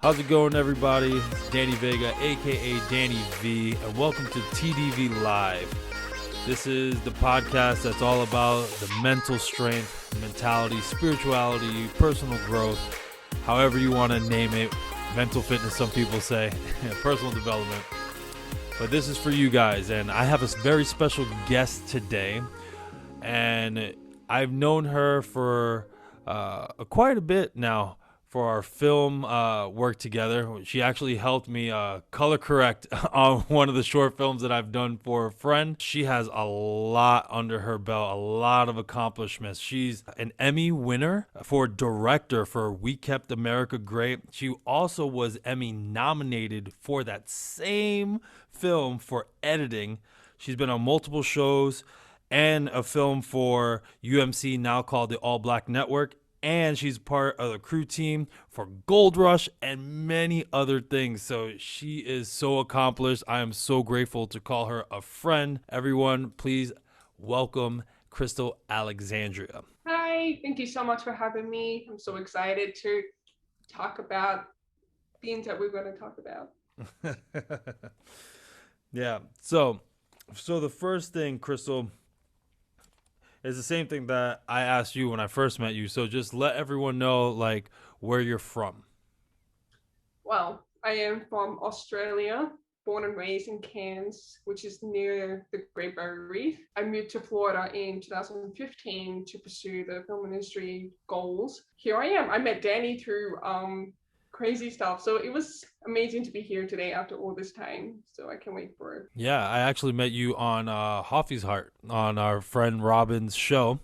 How's it going, everybody? It's Danny Vega, aka Danny V, and welcome to TDV Live. This is the podcast that's all about the mental strength, mentality, spirituality, personal growth, however you want to name it. Mental fitness, some people say, personal development. But this is for you guys, and I have a very special guest today, and I've known her for quite a bit now for our film work together. She actually helped me color correct on one of the short films that I've done for a friend. She has a lot under her belt, a lot of accomplishments. She's an Emmy winner for director for We Kept America Great. She also was Emmy nominated for that same film for editing. She's been on multiple shows and a film for UMC, now called the All Black Network. And she's part of the crew team for Gold Rush and many other things. So she is so accomplished. I am so grateful to call her a friend. Everyone, please welcome Krystal Alexandria. Hi, thank you so much for having me. I'm so excited to talk about things that we're going to talk about. Yeah. So the first thing, Krystal, is the same thing that I asked you when I first met you. So just let everyone know, like, where you're from. Well, I am from Australia, born and raised in Cairns, which is near the Great Barrier Reef. I moved to Florida in 2015 to pursue the film industry goals. Here I am. I met Danny through crazy stuff. So it was amazing to be here today after all this time. So I can't wait for it. Yeah, I actually met you on Hoffy's Heart on our friend Robin's show.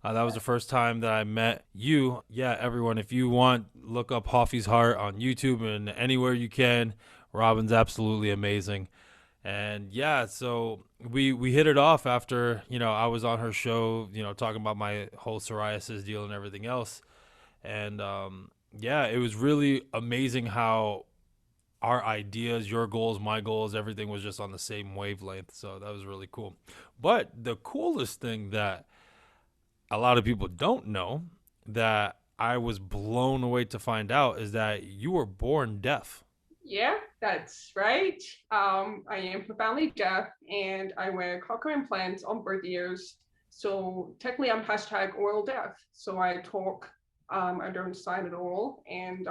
That was the first time that I met you. Yeah, everyone, if you want, look up Hoffy's Heart on YouTube and anywhere you can. Robin's absolutely amazing. And yeah, so we hit it off after, I was on her show, talking about my whole psoriasis deal and everything else. And yeah, it was really amazing how our ideas, your goals, my goals, everything was just on the same wavelength. So that was really cool. But the coolest thing that a lot of people don't know, that I was blown away to find out, is that you were born deaf. Yeah, that's right. I am profoundly deaf and I wear cochlear implants on both ears. So technically I'm hashtag oral deaf. So I talk, I don't sign at all. And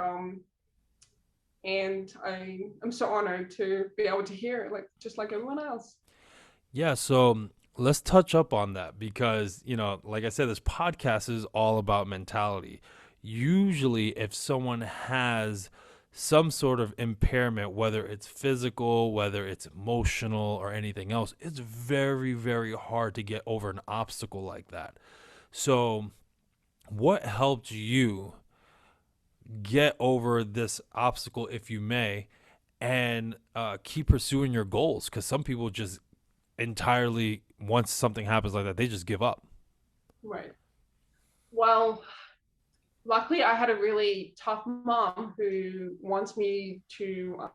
I'm so honored to be able to hear it, like just like everyone else. Yeah, so let's touch up on that because, like I said, this podcast is all about mentality. Usually, if someone has some sort of impairment, whether it's physical, whether it's emotional, or anything else, it's very, very hard to get over an obstacle like that. So, what helped you get over this obstacle, if you may, and keep pursuing your goals? Because some people just entirely, once something happens like that, they just give up. Right. Well, luckily I had a really tough mom who wants me to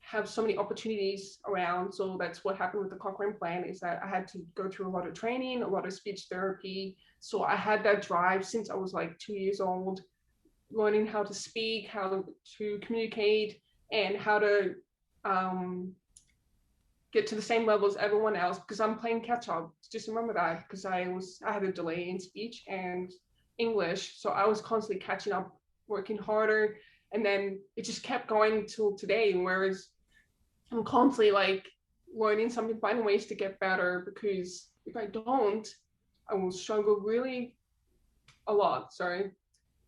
have so many opportunities around. So that's what happened with the Cochrane plan, is that I had to go through a lot of training, a lot of speech therapy. So I had that drive since I was like 2 years old, learning how to speak, how to communicate, and how to get to the same level as everyone else, because I'm playing catch up. Just remember that, because I had a delay in speech and English, so I was constantly catching up, working harder, and then it just kept going till today. Whereas I'm constantly like learning something, finding ways to get better, because if I don't, I will struggle really a lot. Sorry,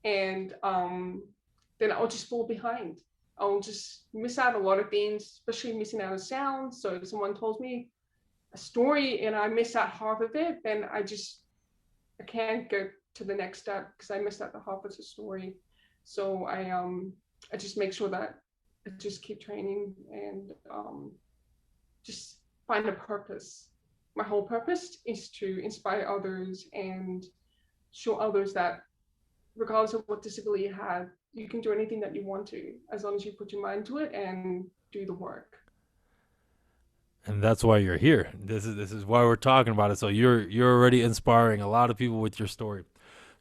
and then I'll just fall behind. I'll just miss out a lot of things, especially missing out on sound. So if someone tells me a story and I miss out half of it, then I can't go to the next step because I missed out the half of the story. So I just make sure that I just keep training and just find a purpose. My whole purpose is to inspire others and show others that regardless of what disability you have, you can do anything that you want to, as long as you put your mind to it and do the work. And that's why you're here. This is why we're talking about it. So you're already inspiring a lot of people with your story.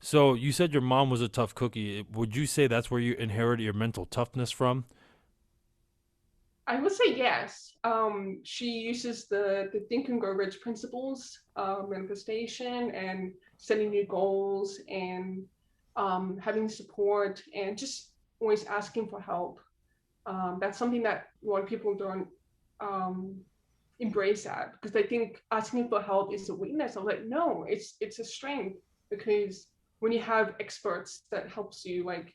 So you said your mom was a tough cookie. Would you say that's where you inherited your mental toughness from? I would say yes. She uses the think and grow rich principles, manifestation, and setting new goals, and having support, and just always asking for help. That's something that a lot of people don't um, embrace that because they think asking for help is a weakness. I'm like, no, it's a strength because when you have experts that helps you, like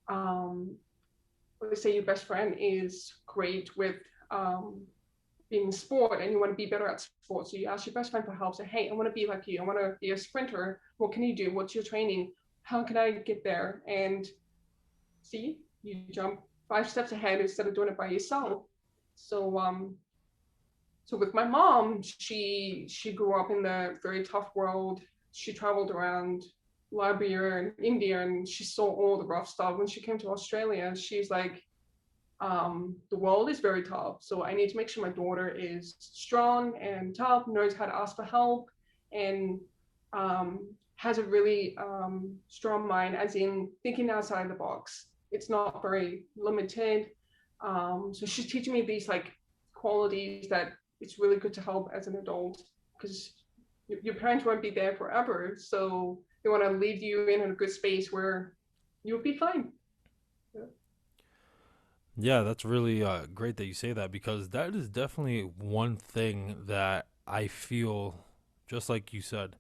um, let's say your best friend is great with um, being in sport and you want to be better at sport. So you ask your best friend for help. Say, hey, I want to be like you. I want to be a sprinter. What can you do? What's your training? How can I get there? And see, you jump 5 steps ahead instead of doing it by yourself. So so with my mom, she grew up in the very tough world. She traveled around Liberia and India, and she saw all the rough stuff. When she came to Australia, she's like, the world is very tough. So I need to make sure my daughter is strong and tough, knows how to ask for help, and has a really strong mind, as in thinking outside the box. It's not very limited. So she's teaching me these like qualities that it's really good to help as an adult because your parents won't be there forever. So they want to leave you in a good space where you'll be fine. Yeah. Yeah, that's really great that you say that because that is definitely one thing that I feel, just like you said,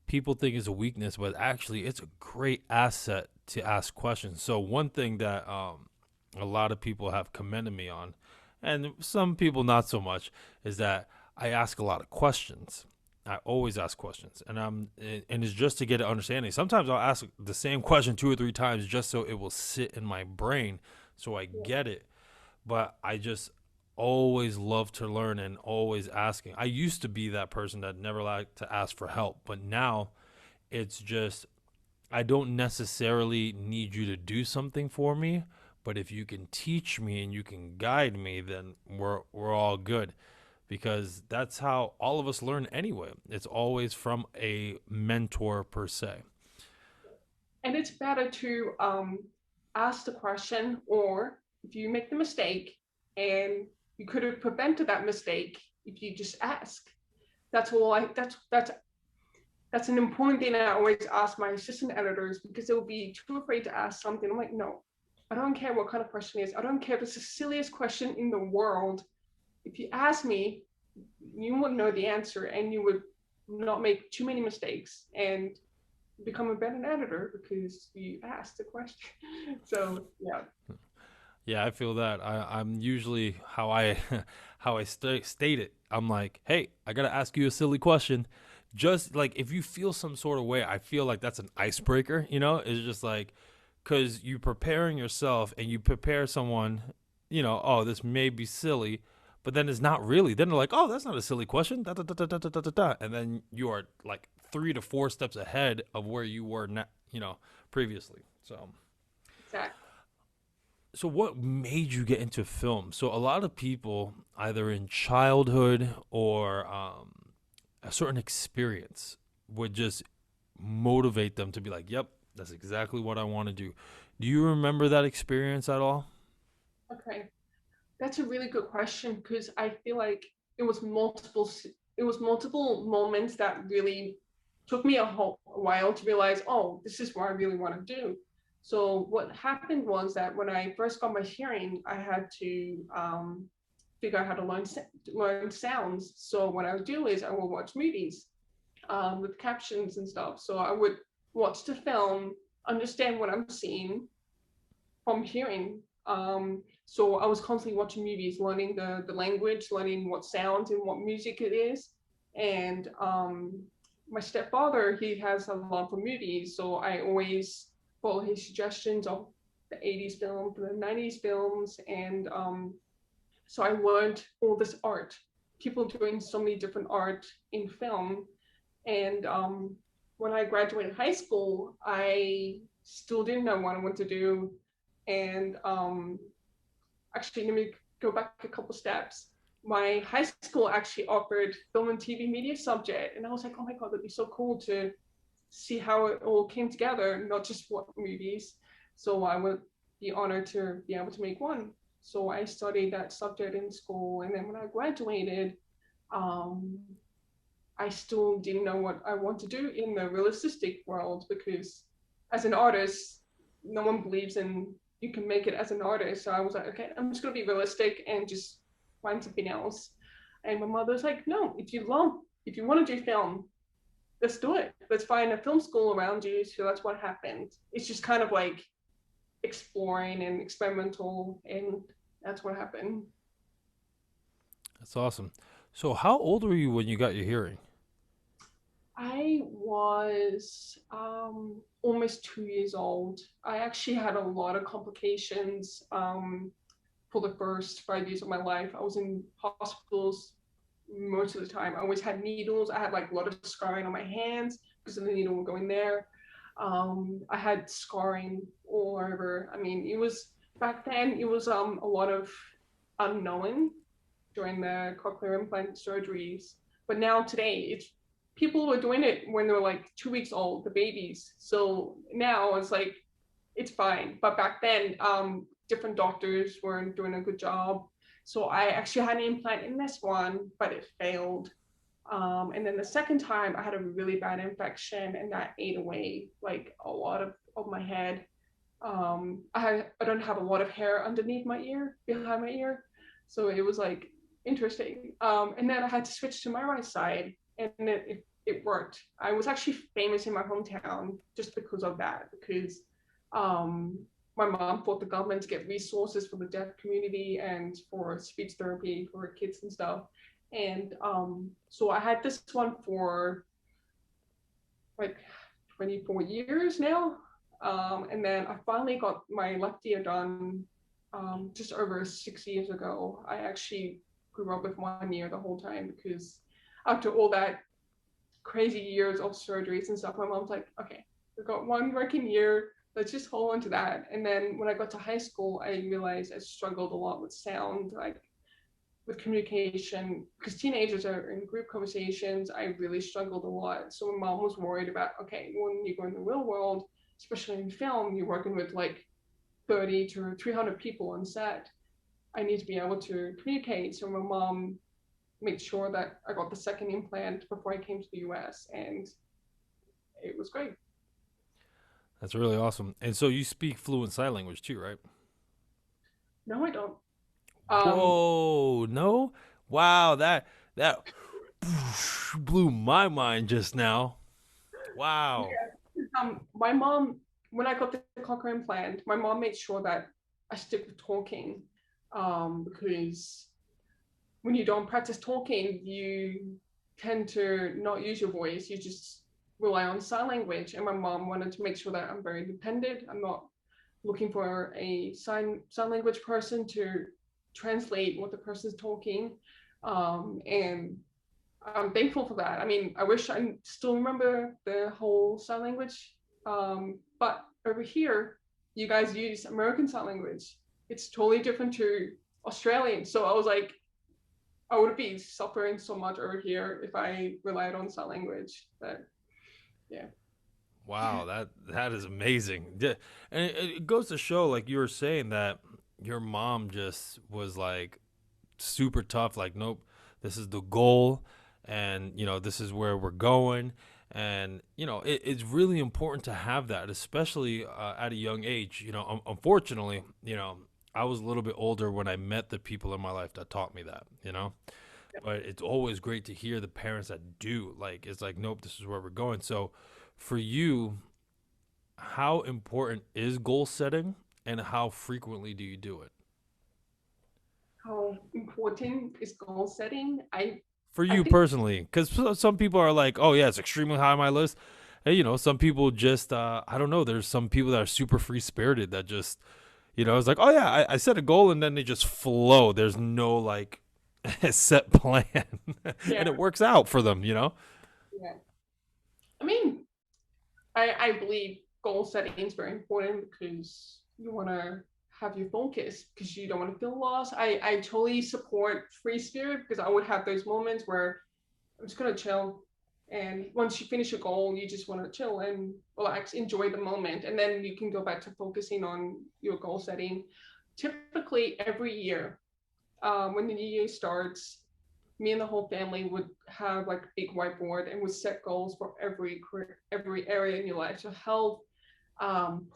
people think is a weakness, but actually it's a great asset to ask questions. So one thing that a lot of people have commended me on, and some people not so much, is that I ask a lot of questions. I always ask questions, and it's just to get an understanding. Sometimes I'll ask the same question 2 or 3 times just so it will sit in my brain, so I Yeah. get it. But I just always love to learn and always asking. I used to be that person that never liked to ask for help, but now it's just I don't necessarily need you to do something for me, but if you can teach me and you can guide me, then we're all good because that's how all of us learn anyway. It's always from a mentor per se. And it's better to ask the question, or if you make the mistake and you could have prevented that mistake if you just ask. That's all I that's an important thing I always ask my assistant editors because they'll be too afraid to ask something. I'm like, no, I don't care what kind of question it is. I don't care if it's the silliest question in the world. If you ask me, you would know the answer and you would not make too many mistakes and become a better editor because you asked the question. So yeah. Yeah, I feel that. I'm usually how I how I state it. I'm like, hey, I gotta ask you a silly question. Just like if you feel some sort of way, I feel like that's an icebreaker. It's just like because you preparing yourself and you prepare someone. Oh, this may be silly, but then it's not really. Then they're like, oh, that's not a silly question. Da, da, da, da, da, da, da, da. And then you are like 3 to 4 steps ahead of where you were, previously. Exactly. So what made you get into film? So a lot of people, either in childhood or a certain experience, would just motivate them to be like, "Yep, that's exactly what I want to do." Do you remember that experience at all? Okay. That's a really good question because I feel like it was multiple it was multiple moments that really took me a while to realize, oh, this is what I really want to do. So what happened was that when I first got my hearing, I had to figure out how to learn sounds. So what I would do is I would watch movies with captions and stuff. So I would watch the film, understand what I'm seeing, from hearing. So I was constantly watching movies, learning the language, learning what sounds and what music it is. And my stepfather, he has a love for movies, so I always follow his suggestions of the 80s films, the 90s films, and so I learned all this art. People doing so many different art in film, and when I graduated high school, I still didn't know what I wanted to do. And actually, let me go back a couple steps. My high school actually offered film and TV media subject, and I was like, oh my god, that'd be so cool to see how it all came together, not just what movies. So I would be honored to be able to make one. So I studied that subject in school, and then when I graduated, um, I still didn't know what I want to do in the realistic world, because as an artist, no one believes in you can make it as an artist. So I was like, okay, I'm just gonna be realistic and just find something else. And my mother was like, no, if you want to do film, let's do it. Let's find a film school around you. So that's what happened. It's just kind of like exploring and experimental, and that's what happened. That's awesome. So how old were you when you got your hearing? I was almost 2 years old. I actually had a lot of complications for the first 5 years of my life. I was in hospitals most of the time. I always had needles. I had like a lot of scarring on my hands because of the needle going there. I had scarring all over. I mean, it was back then. It was a lot of unknown during the cochlear implant surgeries. But now today, it's people were doing it when they were like 2 weeks old, the babies. So now it's like it's fine. But back then, different doctors weren't doing a good job. So I actually had an implant in this one, but it failed. And then the second time, I had a really bad infection, and that ate away like a lot of my head. I don't have a lot of hair underneath my ear, behind my ear, so it was like interesting. And then I had to switch to my right side, and it worked. I was actually famous in my hometown just because of that, because um, my mom fought the government to get resources for the deaf community and for speech therapy for kids and stuff. And so I had this one for like 24 years now. And then I finally got my left ear done just over 6 years ago. I actually grew up with one ear the whole time, because after all that crazy years of surgeries and stuff, my mom's like, okay, we've got one working ear. Let's just hold on to that. And then when I got to high school, I realized I struggled a lot with sound, like with communication, because teenagers are in group conversations. I really struggled a lot. So my mom was worried about, okay, when you go in the real world, especially in film, you're working with like 30 to 300 people on set. I need to be able to communicate. So my mom made sure that I got the second implant before I came to the US, and it was great. That's really awesome. And so you speak fluent sign language too, right? No, I don't. Um, Whoa, no? Wow, that blew my mind just now. Wow. my mom, when I got the cochlear implant, my mom made sure that I stick with talking, because when you don't practice talking, you tend to not use your voice. You just rely on sign language. And my mom wanted to make sure that I'm very independent. I'm not looking for a sign language person to translate what the person's talking. And I'm thankful for that. I mean, I wish I still remember the whole sign language. But over here, you guys use American Sign Language. It's totally different to Australian. So I was like, I would be suffering so much over here if I relied on sign language. But yeah. Wow, that is amazing. And it goes to show, like you were saying, that your mom just was like super tough. Like, nope, this is the goal, and this is where we're going. And it's really important to have that, especially at a young age. Unfortunately, I was a little bit older when I met the people in my life that taught me that. But it's always great to hear the parents that do. Like, it's like, nope, this is where we're going. So for you, how important is goal setting, and how frequently do you do it? How important is goal setting? For I you think personally, because some people are like, oh yeah, it's extremely high on my list. And some people just I don't know, there's some people that are super free spirited that just it's like, oh yeah, I set a goal, and then they just flow. There's no like set plan. And yeah, it works out for them. yeah. I mean, I believe goal setting is very important, because you want to have your focus, because you don't want to feel lost. I totally support free spirit, because I would have those moments where I'm just gonna chill. And once you finish a goal, you just want to chill and relax, enjoy the moment, and then you can go back to focusing on your goal setting. Typically, every year, when the new year starts, me and the whole family would have like a big whiteboard and would set goals for every area in your life. So health,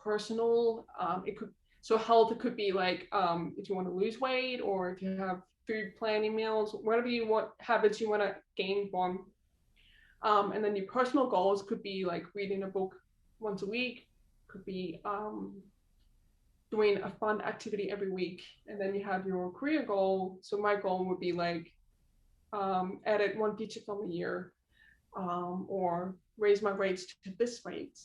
personal, it could so health, it could be like if you want to lose weight, or if you have food planning meals, whatever you want, habits you want to gain from. And then your personal goals could be like reading a book once a week, could be doing a fun activity every week. And then you have your career goal. So my goal would be like edit one feature film a year, or raise my rates to this rate.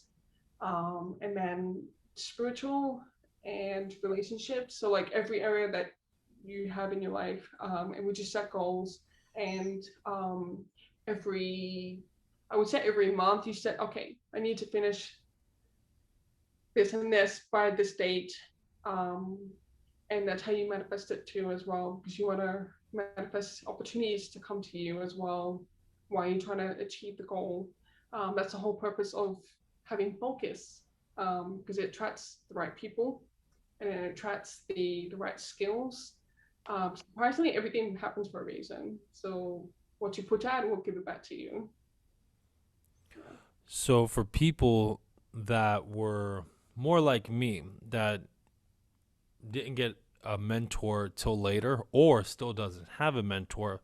And then spiritual and relationships. So like every area that you have in your life, and we just set goals. And I would say every month you said, okay, I need to finish this and this by this date. Um, and that's how you manifest it too as well, because you want to manifest opportunities to come to you as well while you're trying to achieve the goal. That's the whole purpose of having focus, because it attracts the right people and it attracts the right skills. Surprisingly, everything happens for a reason. So what you put out will give it back to you. So for people that were more like me, that didn't get a mentor till later, or still doesn't have a mentor,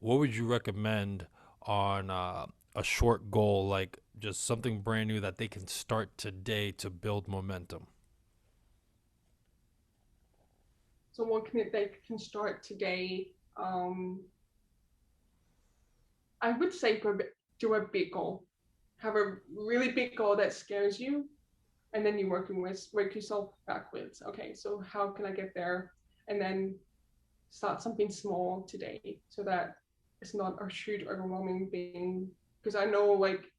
what would you recommend on a short goal, like just something brand new that they can start today to build momentum? So what they can start today? I would say do a big goal. Have a really big goal that scares you, and then you work yourself backwards. Okay, so how can I get there? And then start something small today, so that it's not a huge overwhelming thing. Because I know like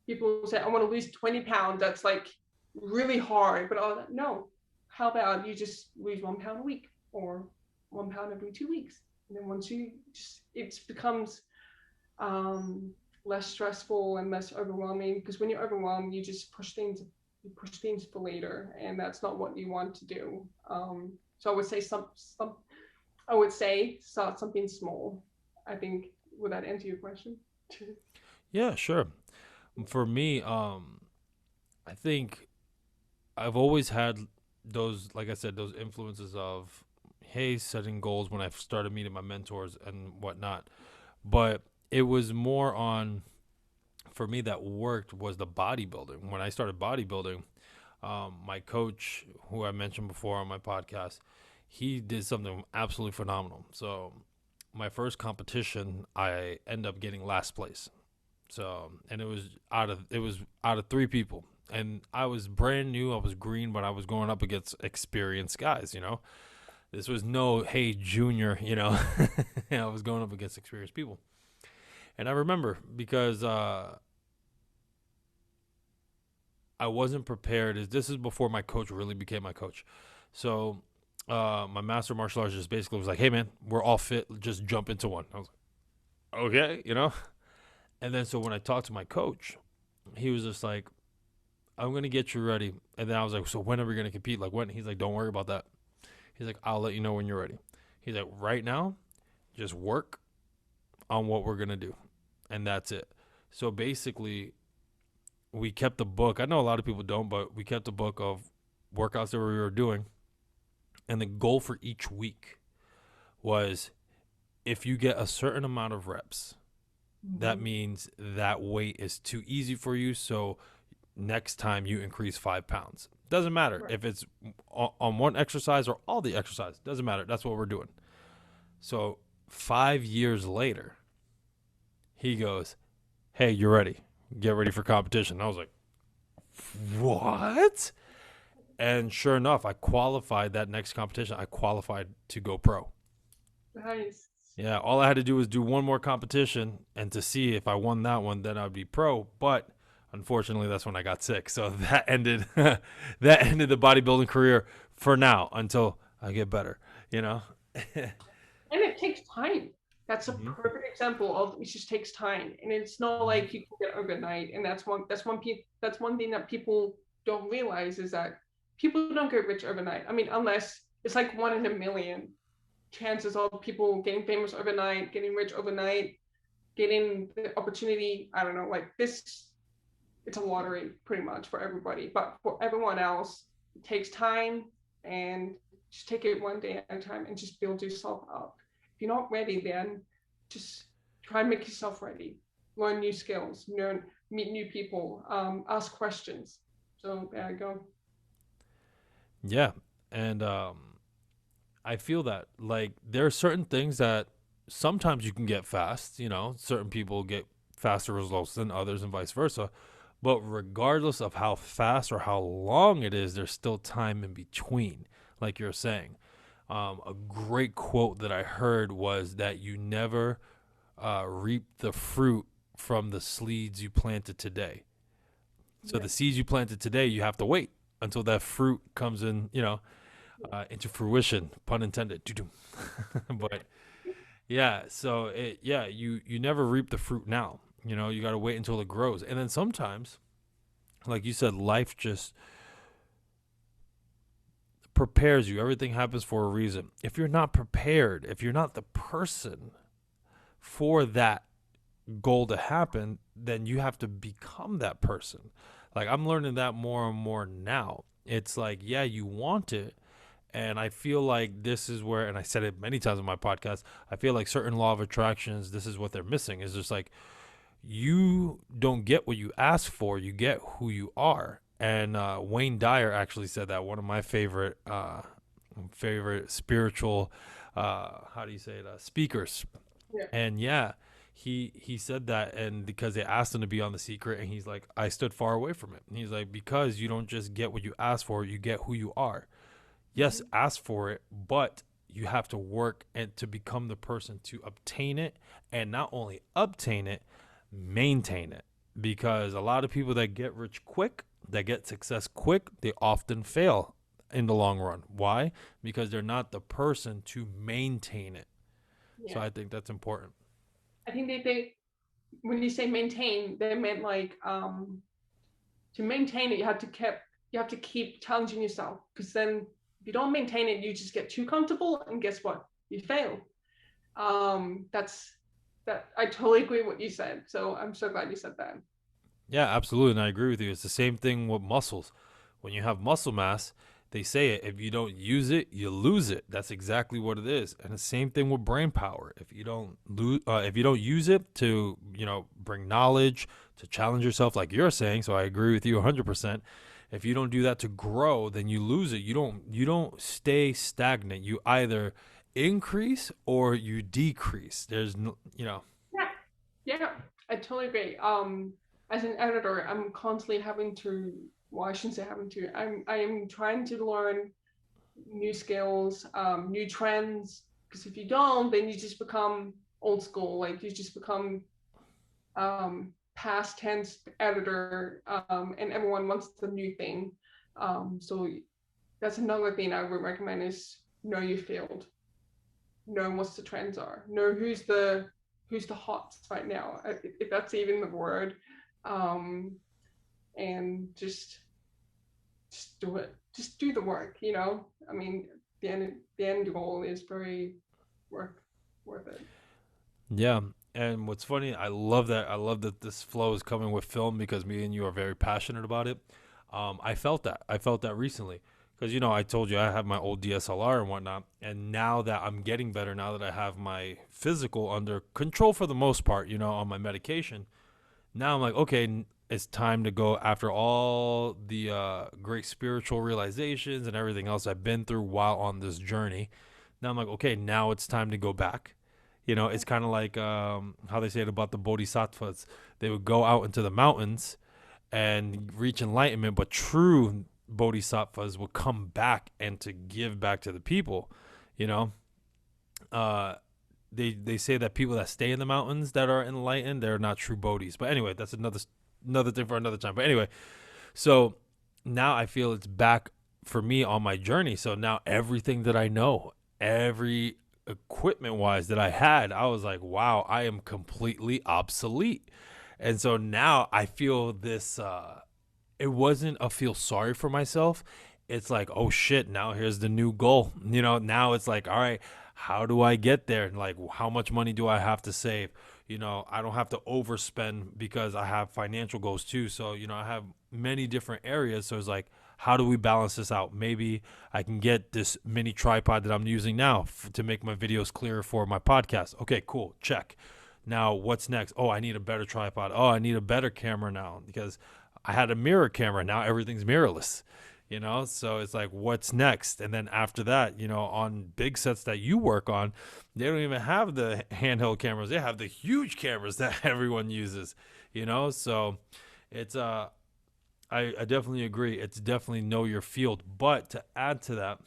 people say I want to lose 20 pounds. That's like really hard, but no. How about you just lose 1 pound a week, or 1 pound every 2 weeks? And then once you just, it becomes less stressful and less overwhelming, because when you're overwhelmed, you just push things for later, and that's not what you want to do. So I would say I would say start something small. I think, would that answer your question? Yeah, sure. For me, I think I've always had those, like I said, those influences of, hey, setting goals when I started meeting my mentors and whatnot. But it was more on, for me, that worked was the bodybuilding. When I started bodybuilding, my coach, who I mentioned before on my podcast, he did something absolutely phenomenal. So my first competition, I ended up getting last place. So, and it was out of 3 people, and I was brand new. I was green, but I was going up against experienced guys. This was no, hey, junior. I was going up against experienced people, and I remember because I wasn't prepared. This is before my coach really became my coach. So my master martial arts just basically was like, hey, man, we're all fit. Just jump into one. I was like, okay. And then so when I talked to my coach, he was just like, I'm going to get you ready. And then I was like, so when are we going to compete? Like when? He's like, don't worry about that. He's like, I'll let you know when you're ready. He's like, right now, just work on what we're going to do. And that's it. So basically, we kept the book. I know a lot of people don't, but we kept the book of workouts that we were doing. And the goal for each week was, if you get a certain amount of reps, that means that weight is too easy for you. So next time you increase 5 pounds. Doesn't matter Right. if it's on one exercise or all the exercise. Doesn't matter. That's what we're doing. So 5 years later, he goes, hey, you're ready. Get ready for competition. I was like, what? And sure enough, I qualified that next competition. I qualified to go pro. Nice. Yeah, all I had to do was do one more competition, and to see if I won that one, then I'd be pro. But unfortunately, that's when I got sick. So that ended the bodybuilding career for now until I get better. And it takes time. That's a Hmm. perfect example of it just takes time, and it's not Hmm. like you can get overnight. And that's one thing that people don't realize is that people don't get rich overnight. I mean, unless it's like 1 in a million chances of people getting famous overnight, getting rich overnight, getting the opportunity. I don't know, like this, it's a lottery pretty much for everybody. But for everyone else, it takes time, and just take it one day at a time and just build yourself up. If you're not ready, then just try and make yourself ready. Learn new skills, meet new people, ask questions. So there you go. Yeah, and I feel that like there are certain things that sometimes you can get fast. You know, certain people get faster results than others, and vice versa. But regardless of how fast or how long it is, there's still time in between, like you're saying. A great quote that I heard was that you never reap the fruit from the seeds you planted today. So Yeah. the seeds you planted today, you have to wait until that fruit comes in, into fruition, pun intended. But yeah, so you never reap the fruit now. You know, you got to wait until it grows. And then sometimes, like you said, life just prepares you. Everything happens for a reason. If you're not prepared, if you're not the person for that goal to happen, then you have to become that person. Like I'm learning that more and more now. It's like, yeah, you want it. And I feel like this is where, and I said it many times in my podcast, I feel like certain law of attractions, this is what they're missing. Is just like you don't get what you ask for, you get who you are. And Wayne Dyer actually said that, one of my favorite spiritual, how do you say it, speakers. Yeah. And yeah, he said that, and because they asked him to be on The Secret, and he's like, I stood far away from it. And he's like, because you don't just get what you ask for, you get who you are. Yes, Mhm. ask for it, but you have to work and to become the person to obtain it, and not only obtain it, maintain it. Because a lot of people that get rich quick, that get success quick, they often fail in the long run. Why? Because they're not the person to maintain it. So Yeah. I think that's important. I think they when you say maintain, they meant like to maintain it, you have to keep challenging yourself, because then if you don't maintain it, you just get too comfortable, and guess what? You fail. That's that. I totally agree with what you said. So I'm so glad you said that. Yeah, absolutely. And I agree with you. It's the same thing with muscles. When you have muscle mass, they say it, if you don't use it, you lose it. That's exactly what it is. And the same thing with brain power. If you don't use it to, bring knowledge, to challenge yourself like you're saying, so I agree with you 100%. If you don't do that to grow, then you lose it. You don't stay stagnant. You either increase or you decrease. There's no, Yeah, yeah, I totally agree. As an editor, I'm constantly having to. Well, I shouldn't say having to. I'm trying to learn new skills, new trends. Because if you don't, then you just become old school. Like you just become past tense editor, and everyone wants the new thing. So that's another thing I would recommend is know your field, know what the trends are, know who's the hots right now, if that's even the word, um, and just do it. Just do the work. I mean, the end goal is very worth worth it. Yeah. And what's funny, I love that. I love that this flow is coming with film because me and you are very passionate about it. I felt that. I felt that recently because I told you I have my old DSLR and whatnot, and now that I'm getting better, now that I have my physical under control for the most part, on my medication, now I'm like, okay, it's time to go after all the great spiritual realizations and everything else I've been through while on this journey. Now I'm like, okay, now it's time to go back. It's kind of like how they say it about the bodhisattvas. They would go out into the mountains and reach enlightenment, but true bodhisattvas would come back and to give back to the people. You know, uh, they say that people that stay in the mountains that are enlightened, they're not true bodhis. But anyway, that's another thing for another time. But anyway, so now I feel it's back for me on my journey. So now everything that I know, every equipment wise that I had, I was like, wow, I am completely obsolete. And so now I feel this, it wasn't a feel sorry for myself. It's like, oh shit, now here's the new goal. Now it's like, all right, how do I get there? Like, how much money do I have to save? I don't have to overspend because I have financial goals too. So, I have many different areas. So it's like, how do we balance this out? Maybe I can get this mini tripod that I'm using now to make my videos clearer for my podcast. Okay, cool. Check. Now, what's next? Oh, I need a better tripod. Oh, I need a better camera now because I had a mirror camera. Now everything's mirrorless, So it's like, what's next? And then after that, on big sets that you work on, they don't even have the handheld cameras. They have the huge cameras that everyone uses, So it's, I definitely agree. It's definitely know your field. But to add to that,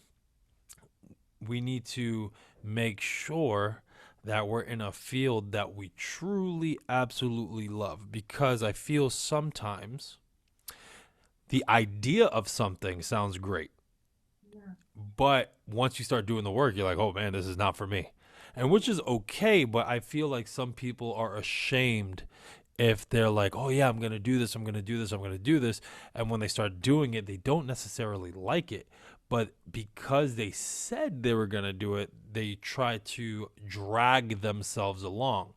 we need to make sure that we're in a field that we truly, absolutely love. Because I feel sometimes the idea of something sounds great. Yeah. But once you start doing the work, you're like, oh man, this is not for me. And which is okay, but I feel like some people are ashamed if they're like, oh yeah, I'm going to do this, I'm going to do this, I'm going to do this. And when they start doing it, they don't necessarily like it. But because they said they were going to do it, they try to drag themselves along.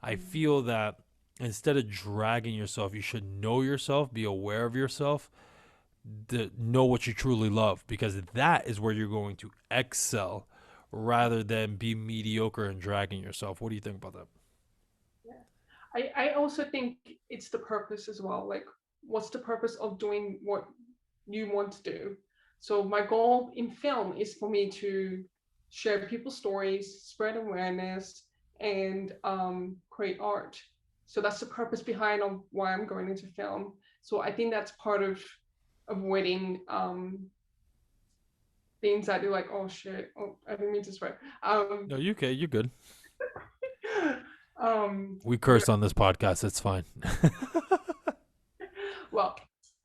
I feel that instead of dragging yourself, you should know yourself, be aware of yourself, know what you truly love, because that is where you're going to excel rather than be mediocre and dragging yourself. What do you think about that? I also think it's the purpose as well. Like, what's the purpose of doing what you want to do? So my goal in film is for me to share people's stories, spread awareness, and create art. So that's the purpose behind of why I'm going into film. So I think that's part of avoiding things that do, like, oh shit, oh, I didn't mean to swear. No, you okay? You're good. We Yeah, curse on this podcast. It's fine. well,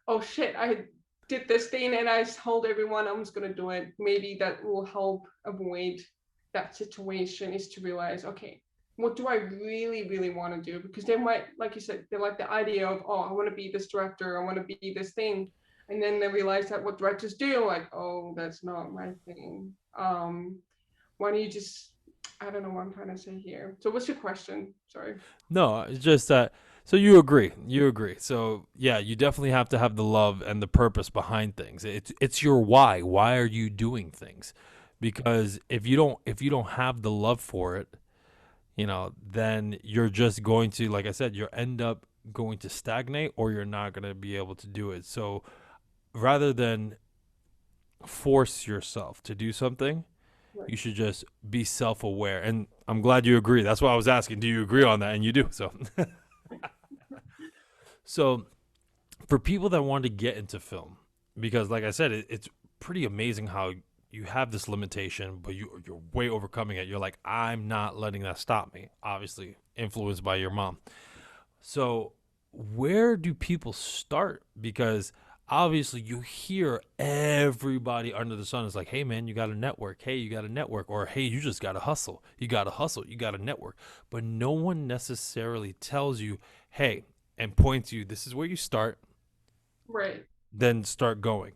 oh shit, I did this thing and I told everyone I was gonna do it. Maybe that will help avoid that situation, is to realize, okay, what do I really, really want to do? Because they might, like you said, they like the idea of, oh, I want to be this director, I want to be this thing. And then they realize that what directors do, like, oh, that's not my thing. Why don't you just, I don't know what I'm trying to say here. So what's your question? Sorry. No, it's just that. So you agree. You agree. So yeah, you definitely have to have the love and the purpose behind things. It's your why. Why are you doing things? Because if you don't have the love for it, then you're just going to, like I said, you end up going to stagnate, or you're not going to be able to do it. So rather than force yourself to do something, Right. you should just be self-aware. And I'm glad you agree. That's why I was asking, do you agree on that? And you do. So for people that want to get into film, because like I said, it's pretty amazing how you have this limitation, but you're way overcoming it. You're like, I'm not letting that stop me. Obviously influenced by your mom. So where do people start? Because obviously you hear everybody under the sun is like, hey man, you got to network. Hey, you got to network. Or hey, you just got to hustle. You got to hustle. You got to network. But no one necessarily tells you, hey, and points you, this is where you start, Right. then start going.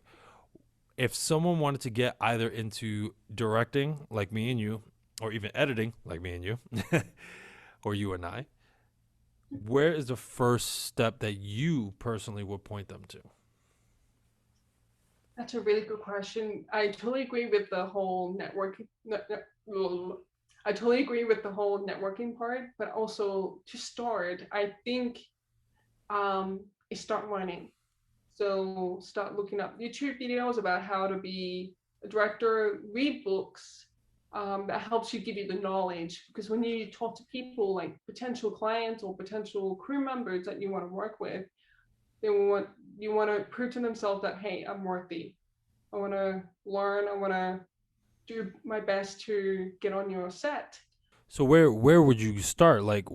If someone wanted to get either into directing like me and you, or even editing like me and you, or you and I, where is the first step that you personally would point them to? That's a really good question. I totally agree with the whole I totally agree with the whole networking part, but also to start, I think is start learning. So start looking up YouTube videos about how to be a director, read books that helps you, give you the knowledge. Because when you talk to people like potential clients or potential crew members that you want to work with, you want to prove to themselves that, hey, I'm worthy. I want to learn. I want to do my best to get on your set. So where would you start? Like,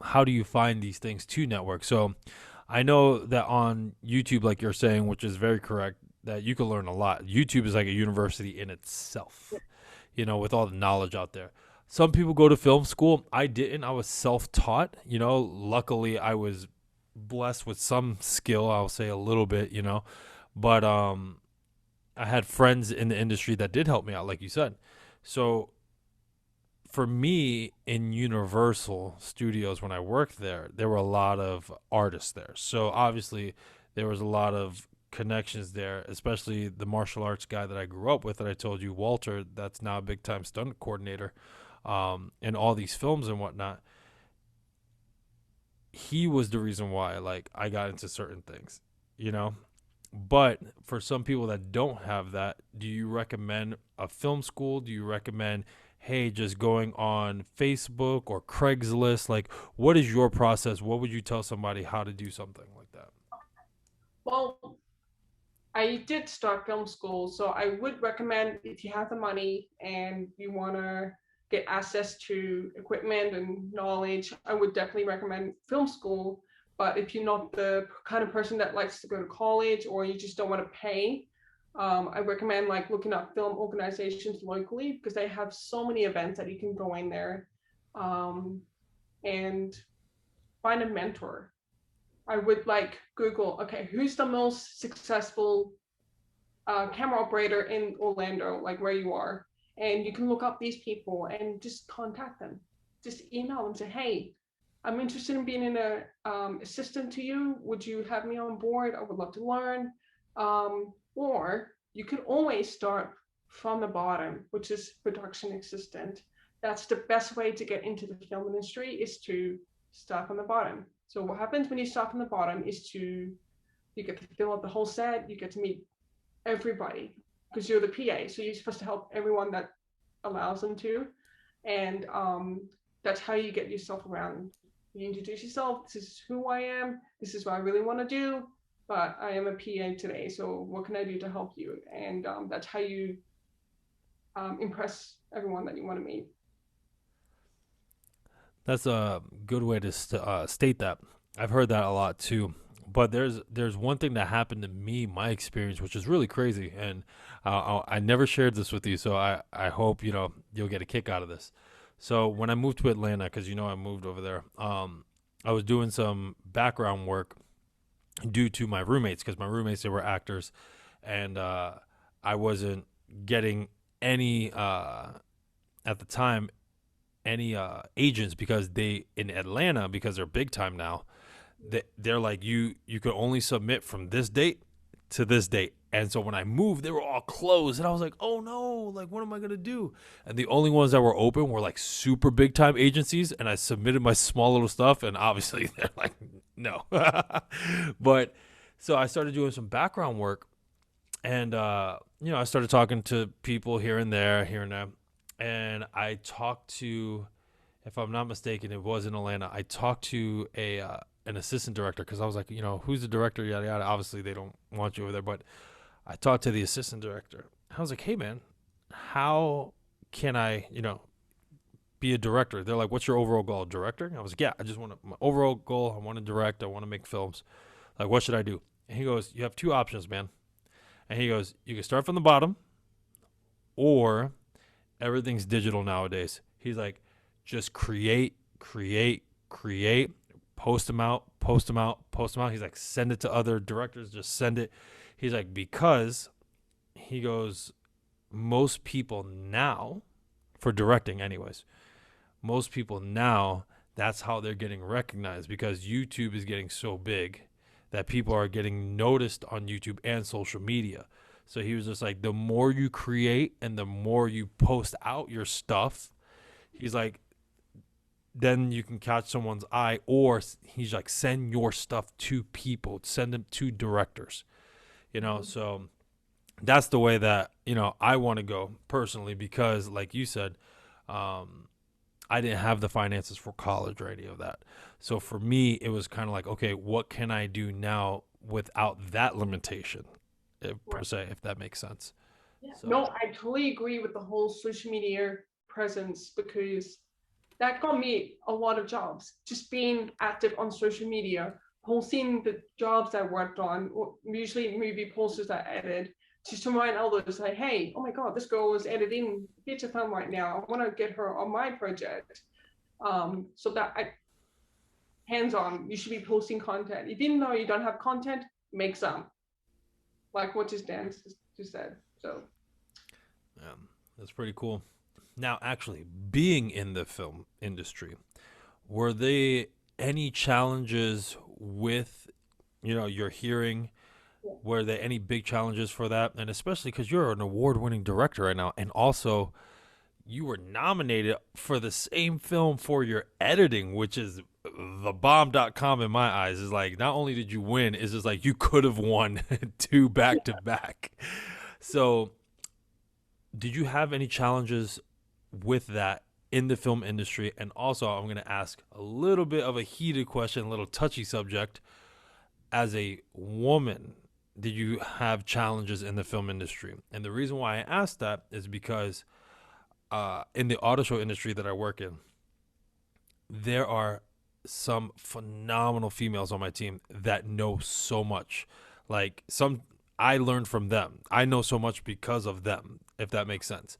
how do you find these things to network? So I know that on YouTube, like you're saying, which is very correct, that you can learn a lot. YouTube is like a university in itself, with all the knowledge out there. Some people go to film school. I didn't. I was self-taught. Luckily I was blessed with some skill. I'll say a little bit. But I had friends in the industry that did help me out, like you said. So for me in Universal Studios, when I worked there were a lot of artists there. So obviously there was a lot of connections there, especially the martial arts guy that I grew up with that I told you, Walter, that's now a big time stunt coordinator in all these films and whatnot. He was the reason why like I got into certain things, you know. But for some people that don't have that, do you recommend a film school? Do you recommend, hey, just going on Facebook or Craigslist? Like, what is your process? What would you tell somebody how to do something like that? Well, I did start film school, so I would recommend if you have the money and you want to get access to equipment and knowledge, I would definitely recommend film school. But if you're not the kind of person that likes to go to college or you just don't want to pay, I recommend like looking up film organizations locally because they have so many events that you can go in there um, and find a mentor. I would like Google, okay, who's the most successful camera operator in Orlando, like where you are, and you can look up these people and just contact them. Just email them, say, hey, I'm interested in being an assistant to you. Would you have me on board? I would love to learn. Or you can always start from the bottom, which is production assistant. That's the best way to get into the film industry is to start from the bottom. So what happens when you start from the bottom is you get to fill out the whole set, you get to meet everybody because you're the PA. So you're supposed to help everyone that allows them to. And that's how you get yourself around. You introduce yourself. This is who I am. This is what I really want to do. But I am a PA today. So what can I do to help you? And that's how you impress everyone that you want to meet. That's a good way to state that. I've heard that a lot too. But there's one thing that happened to me, my experience, which is really crazy, and I never shared this with you, so I hope you'll get a kick out of this. So when I moved to Atlanta, because I moved over there, I was doing some background work due to my roommates, because my roommates they were actors, and I wasn't getting any at the time any agents because they in Atlanta because they're big time now. They're like you could only submit from this date to this date. And so when I moved, they were all closed, and I was like, "Oh no! Like, what am I gonna do?" And the only ones that were open were like super big time agencies, and I submitted my small little stuff, and obviously they're like, "No." But so I started doing some background work, and I started talking to people here and there, and I talked to, if I'm not mistaken, it was in Atlanta. I talked to a an assistant director because I was like, who's the director? Yada yada. Obviously, they don't want you over there, but I talked to the assistant director. I was like, hey man, how can I, be a director? They're like, what's your overall goal, director? I was like, yeah, I just want my overall goal. I want to direct. I want to make films. Like, what should I do? And he goes, you have two options, man. And he goes, you can start from the bottom, or everything's digital nowadays. He's like, just create, post them out, post them out, post them out. He's like, send it to other directors, just send it. He's like, because he goes, most people now, for directing, anyways, most people now, that's how they're getting recognized because YouTube is getting so big that people are getting noticed on YouTube and social media. So he was just like, the more you create and the more you post out your stuff, he's like, then you can catch someone's eye, or he's like, send your stuff to people, send them to directors, So that's the way that, I want to go personally, because like you said, I didn't have the finances for college or any of that. So for me, it was kind of like, okay, what can I do now without that limitation, per Right. se, if that makes sense. Yeah. So, No, I totally agree with the whole social media presence because that got me a lot of jobs. Just being active on social media, posting the jobs I worked on, usually movie posters I edited, just to remind others, like, hey, oh my God, this girl is editing feature film right now. I want to get her on my project. So that I hands-on, you should be posting content. Even though you don't have content, make some. Like what just Dan just said. So Yeah, that's pretty cool. Now, actually, being in the film industry, were there any challenges with, your hearing? yeah. Were there any big challenges for that? And especially because you're an award-winning director right now, and also you were nominated for the same film for your editing, which is the bomb.com in my eyes. Is like, not only did you win, it's just like you could have won two back to back. So did you have any challenges with that in the film industry? And also, I'm going to ask a little bit of a heated question, a little touchy subject. As a woman, did you have challenges in the film industry? And the reason why I asked that is because in the auto show industry that I work in, there are some phenomenal females on my team that know so much. Like, some I learned from them. I know so much because of them, if that makes sense.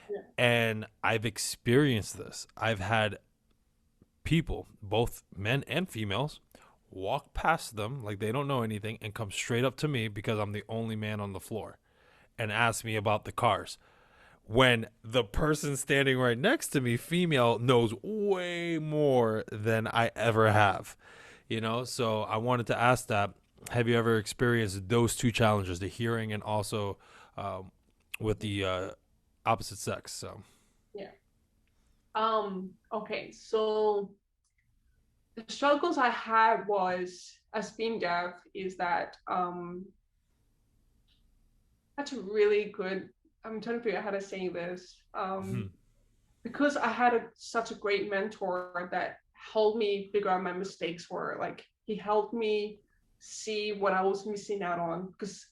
Yeah. And I've experienced this. I've had people, both men and females, walk past them like they don't know anything and come straight up to me because I'm the only man on the floor and ask me about the cars. When the person standing right next to me, female, knows way more than I ever have. So I wanted to ask that. Have you ever experienced those two challenges, the hearing and also with the opposite sex? So Yeah. Okay. So the struggles I had was as being deaf is that that's a really good. I'm trying to figure out how to say this. Because I had such a great mentor that helped me figure out my mistakes were. Like he helped me see what I was missing out on. Because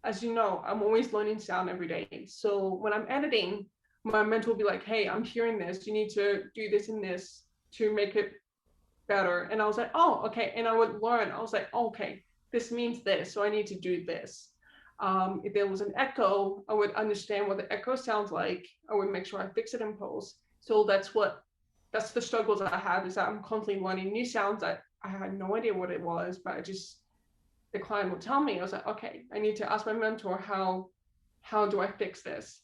as you know, I'm always learning sound every day. So when I'm editing, my mentor will be like, hey, I'm hearing this. You need to do this and this to make it better. And I was like, oh, okay. And I would learn. I was like, okay, this means this. So I need to do this. If there was an echo, I would understand what the echo sounds like. I would make sure I fix it in post. So that's the struggles I have, is that I'm constantly learning new sounds that I had no idea what it was, but the client would tell me. I was like, okay, I need to ask my mentor how do I fix this?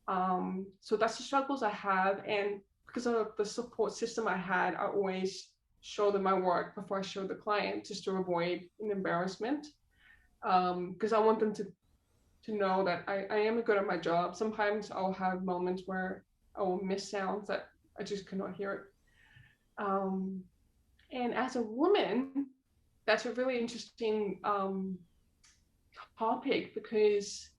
So that's the struggles I have. And because of the support system I had, I always show them my work before I show the client, just to avoid an embarrassment. Because I want them to know that I am good at my job. Sometimes I'll have moments where I will miss sounds that I just cannot hear it. And as a woman, that's a really interesting topic, because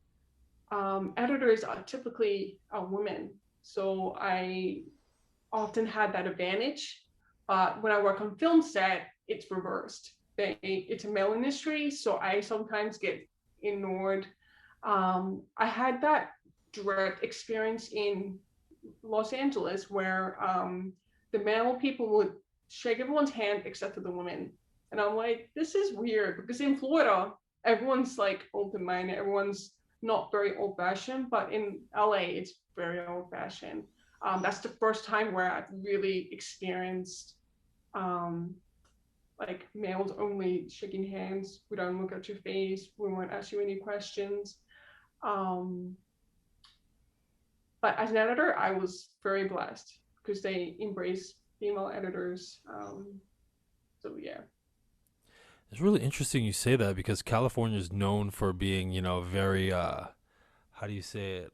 editors are typically women. So I often had that advantage. When I work on film set, it's reversed. It's a male industry, so I sometimes get ignored. I had that direct experience in Los Angeles where the male people would shake everyone's hand except for the women. And I'm like, this is weird, because in Florida, everyone's like open-minded, everyone's not very old-fashioned, but in LA, it's very old-fashioned. That's the first time where I've really experienced like males only shaking hands. We don't look at your face. We won't ask you any questions. Um, but as an editor, I was very blessed because they embrace female editors. So yeah. it's really interesting you say that because California is known for being, very how do you say it?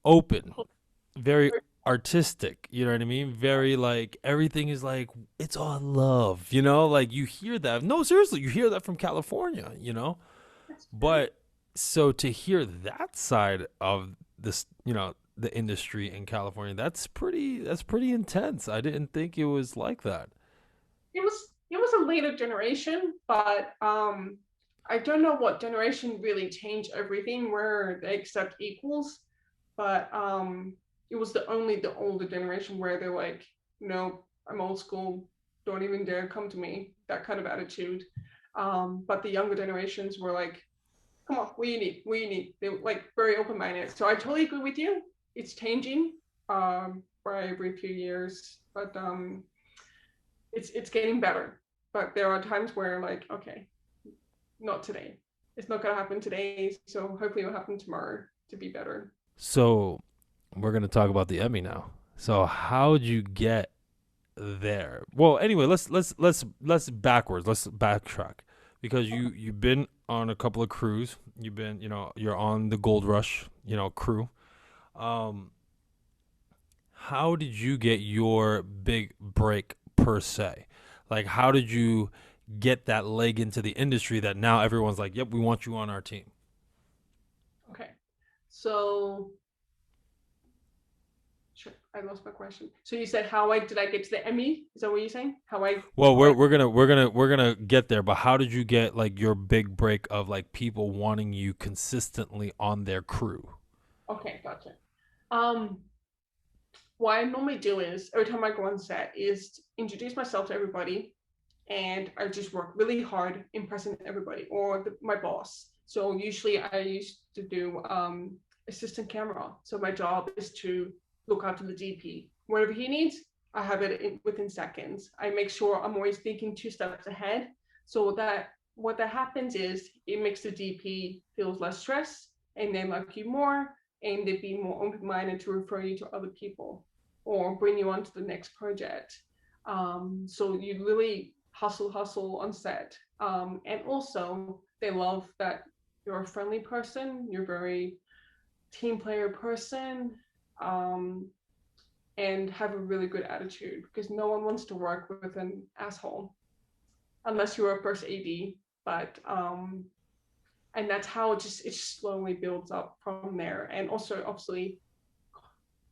Open, very artistic. You know what I mean? Very like everything is like it's all love. Like you hear that. No, seriously, you hear that from California. But so to hear that side of this, the industry in California, that's pretty intense. I didn't think it was like that. It was a later generation, but I don't know what generation really changed everything where they accept equals, but it was the older generation where they're like, no, I'm old school, don't even dare come to me, that kind of attitude. But the younger generations were like, come on, what do you need? What do you need? They're like very open minded. So I totally agree with you. It's changing for every few years, but it's getting better. But there are times where like, okay, not today. It's not gonna happen today. So hopefully it'll happen tomorrow to be better. So we're gonna talk about the Emmy now. So how'd you get there? Well, anyway, let's backwards. Let's backtrack because you've been on a couple of crews. You've been, you're on the Gold Rush, crew. Um, how did you get your big break per se? Like, how did you get that leg into the industry that now everyone's like, "Yep, we want you on our team." Okay. So sure, I lost my question. So you said how did I get to the Emmy? Is that what you're saying? Well, we're gonna get there, but how did you get like your big break of like people wanting you consistently on their crew? Okay, gotcha. Um, what I normally do is every time I go on set is introduce myself to everybody, and I just work really hard impressing everybody or my boss. So usually I used to do assistant camera. So my job is to look after the DP. Whatever he needs, I have it within seconds. I make sure I'm always thinking 2 steps ahead. So that what that happens is it makes the DP feels less stressed and they like you more and they'd be more open-minded to refer you to other people or bring you on to the next project. So you really hustle on set. And also they love that you're a friendly person, you're a very team player person, um, and have a really good attitude because no one wants to work with an asshole unless you're a first AD. But and that's how it slowly builds up from there. And also obviously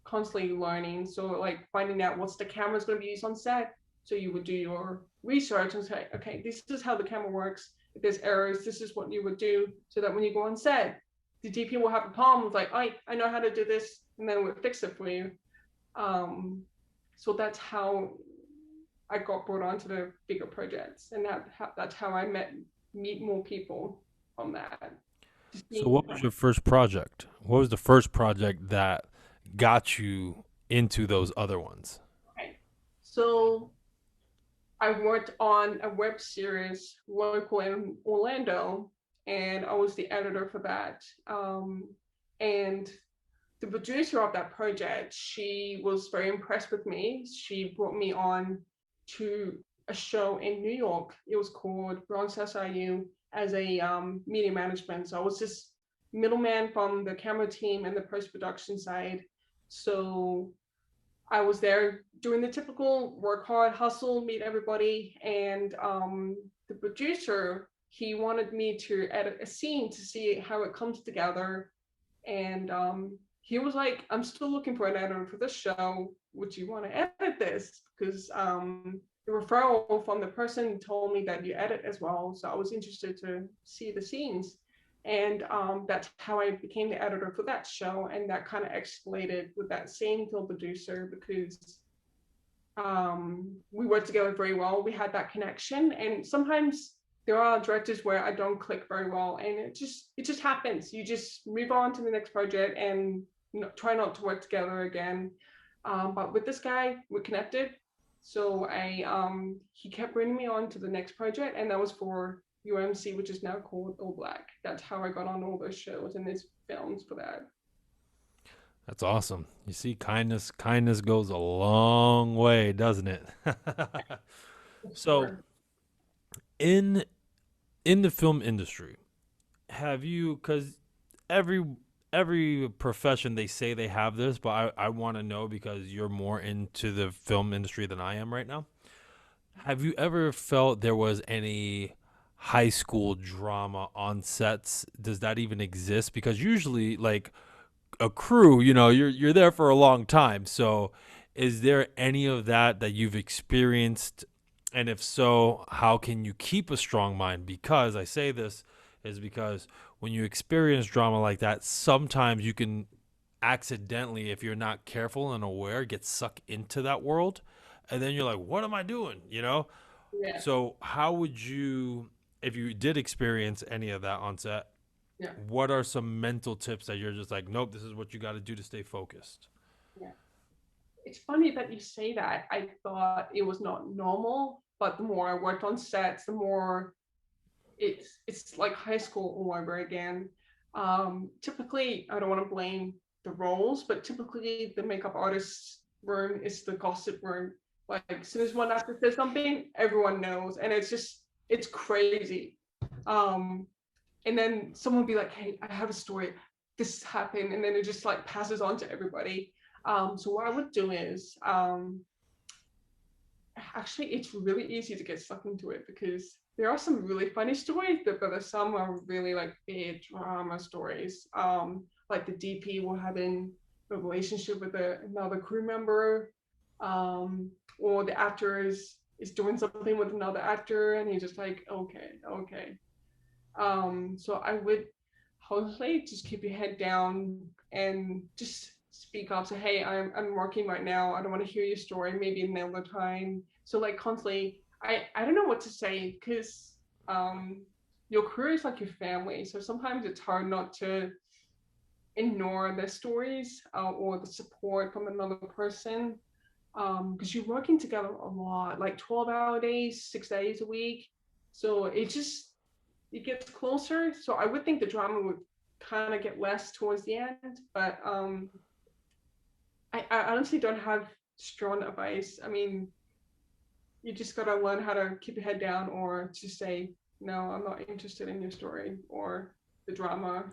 constantly learning. So like finding out what's the camera's going to be used on set. So you would do your research and say, okay, this is how the camera works. If there's errors, this is what you would do so that when you go on set, the DP will have a problem with like, I know how to do this, and then we'll fix it for you. Um, so that's how I got brought onto the bigger projects, and that's how I meet more people on that. Just So, being what was your first project? What was the first project that got you into those other ones? okay. So I worked on a web series local in Orlando, and I was the editor for that. And the producer of that project, she was very impressed with me. She brought me on to a show in New York. It was called Bronx SIU as a media management. So I was just middleman from the camera team and the post production side. So I was there doing the typical work hard, hustle, meet everybody, and the producer he wanted me to edit a scene to see how it comes together, and he was like, "I'm still looking for an editor for this show. Would you want to edit this?" Because the referral from the person told me that you edit as well, so I was interested to see the scenes. And that's how I became the editor for that show, and that kind of escalated with that same film producer because we worked together very well. We had that connection, and sometimes there are directors where I don't click very well, and it just happens. You just move on to the next project and try not to work together again. But with this guy, we're connected. So he kept bringing me on to the next project, and that was for UMC, which is now called All Black. That's how I got on all those shows and these films for that. That's awesome. You see, kindness goes a long way, doesn't it? So, Sure. in in the film industry, have you? Because every every profession they say they have this, but I want to know because you're more into the film industry than I am right now. Have you ever felt there was any high school drama on sets? Does that even exist? Because usually, like a crew, you're there for a long time. So, is there any of that you've experienced? And if so, how can you keep a strong mind? Because I say this is because when you experience drama like that, sometimes you can accidentally, if you're not careful and aware, get sucked into that world. And then you're like, what am I doing? Yeah. So, how would you, if you did experience any of that on set? Yeah. what are some mental tips that you're just like, nope, this is what you got to do to stay focused? Yeah. It's funny that you say that. I thought it was not normal, but the more I worked on sets, the more it's like high school all over again. Typically, I don't want to blame the roles, but typically the makeup artist's room is the gossip room. Like as soon as one actor says something, everyone knows, and it's crazy. Um, and then someone will be like, "Hey, I have a story. This happened," and then it just like passes on to everybody. So what I would do is actually it's really easy to get stuck into it because there are some really funny stories, but some are really like big drama stories. Like the DP will have in a relationship with another crew member, or the actor is doing something with another actor, and he's just like, okay, okay. So I would hopefully just keep your head down and just speak up. Say, hey, I'm working right now. I don't want to hear your story. Maybe another time. So like constantly, I don't know what to say because your career is like your family. So sometimes it's hard not to ignore the stories or the support from another person because you're working together a lot, like 12-hour days, 6 days a week. So it gets closer. So I would think the drama would kind of get less towards the end, but I honestly don't have strong advice. I mean, you just gotta learn how to keep your head down or to say, no, I'm not interested in your story or the drama.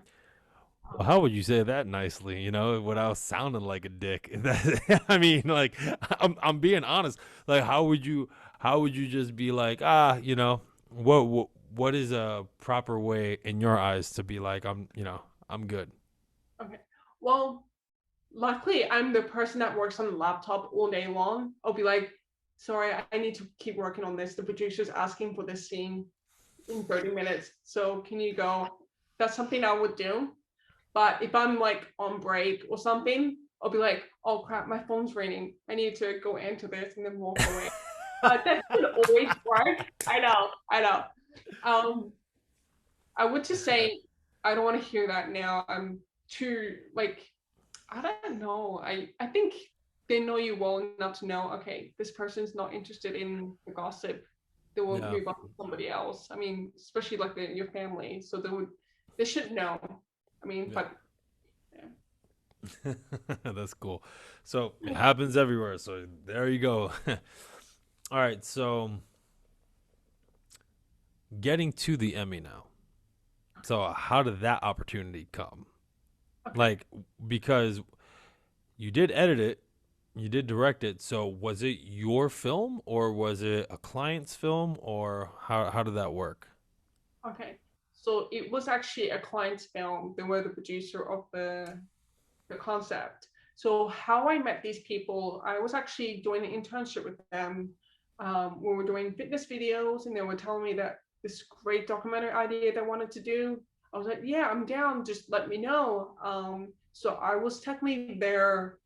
Well, how would you say that nicely? Without sounding like a dick. I mean, like, I'm being honest. Like, how would you just be like, what is a proper way in your eyes to be like, I'm good. Okay. Well, luckily, I'm the person that works on the laptop all day long. I'll be like, sorry, I need to keep working on this. The producer's asking for this scene in 30 minutes. So can you go? That's something I would do. But if I'm like on break or something, I'll be like, oh crap, my phone's ringing. I need to go into this and then walk away. That doesn't always work. I know. Um, I would just say I don't want to hear that now. I'm too like I don't know. I think they know you well enough to know, okay, this person's not interested in the gossip. They will Yeah. move on to somebody else. I mean, especially like your family. So they should know. I mean, Yeah. but yeah. That's cool. So it happens everywhere. So there you go. All right. So getting to the Emmy now. So how did that opportunity come? Okay. Like, because you did edit it, you did direct it. So was it your film or was it a client's film or how did that work? Okay. So it was actually a client's film. They were the producer of the concept. So how I met these people, I was actually doing an internship with them. We were doing fitness videos, and they were telling me that this great documentary idea they wanted to do. I was like, yeah, I'm down. Just let me know. So I was technically their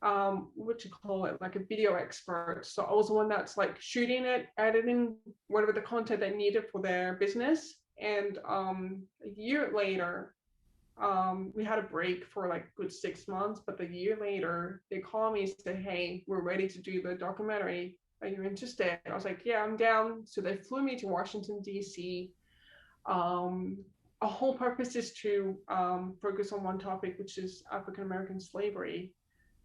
what you call it, like a video expert. So I was the one that's like shooting it, editing whatever the content they needed for their business. And a year later, we had a break for like a good 6 months, but a year later, they called me and said, hey, we're ready to do the documentary. Are you interested? I was like, yeah, I'm down. So they flew me to Washington, D.C. Um, our whole purpose is to focus on one topic, which is African American slavery.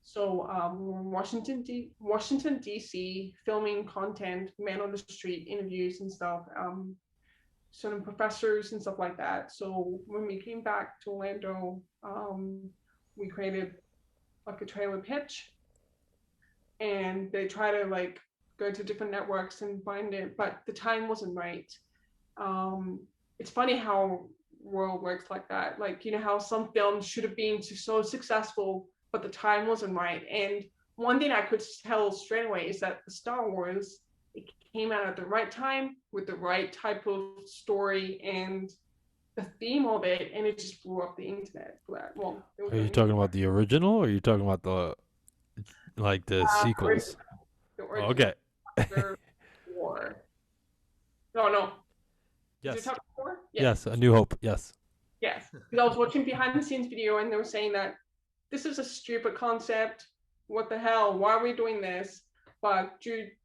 So we're in Washington, D.C., filming content, man on the street, interviews and stuff. Certain professors and stuff like that. So when we came back to Orlando, we created like a trailer pitch, and they try to like go to different networks and find it, but the time wasn't right. Um, it's funny how world works like that. Like how some films should have been so successful, but the time wasn't right. And one thing I could tell straight away is that the Star Wars, it came out at the right time with the right type of story and the theme of it, and it just blew up the internet for that. Well, there was Are no you talking internet. about the original or are you talking about the The original, sequels? the original Okay. after war. No, no. Is it Yes. Chapter 4? Yeah. Yes, A New Hope. Yes. Because I was watching behind the scenes video and they were saying that this is a stupid concept. What the hell? Why are we doing this? But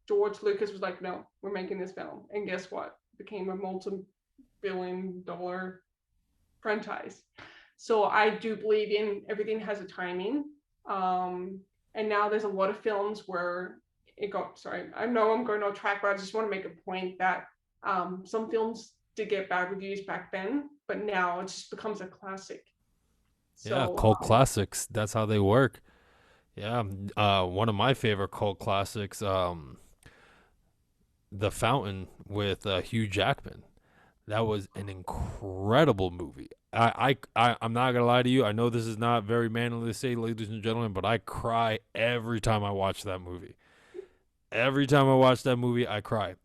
George Lucas was like, no, we're making this film. And guess what? It became a multi-billion-dollar franchise. So I do believe in everything has a timing. And now there's a lot of films where it got, sorry, I know I'm going off track, but I just want to make a point that some films did get bad reviews back then, but now it just becomes a classic. Yeah, So cult classics. That's how they work. Yeah, one of my favorite cult classics, The Fountain with Hugh Jackman. That was an incredible movie. I'm not gonna lie to you. I know this is not very manly to say, ladies and gentlemen, but I cry every time I watch that movie. Every time I watch that movie, I cry.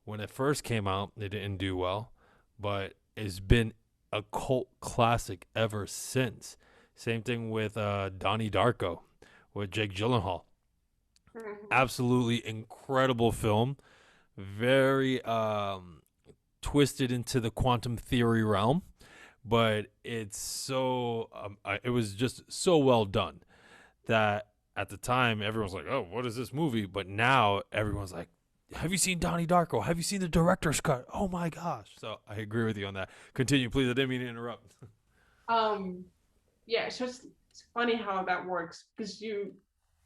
When it first came out, it didn't do well, but it's been a cult classic ever since. Same thing with Donnie Darko with Jake Gyllenhaal. mhm. Absolutely incredible film. Very twisted into the quantum theory realm, but it's so it was just so well done that at the time everyone's like, "Oh, what is this movie?" But now everyone's like, "Have you seen Donnie Darko? Have you seen the director's cut? Oh my gosh!" So I agree with you on that. Continue, please. I didn't mean to interrupt. um, yeah, it's just it's funny how that works because you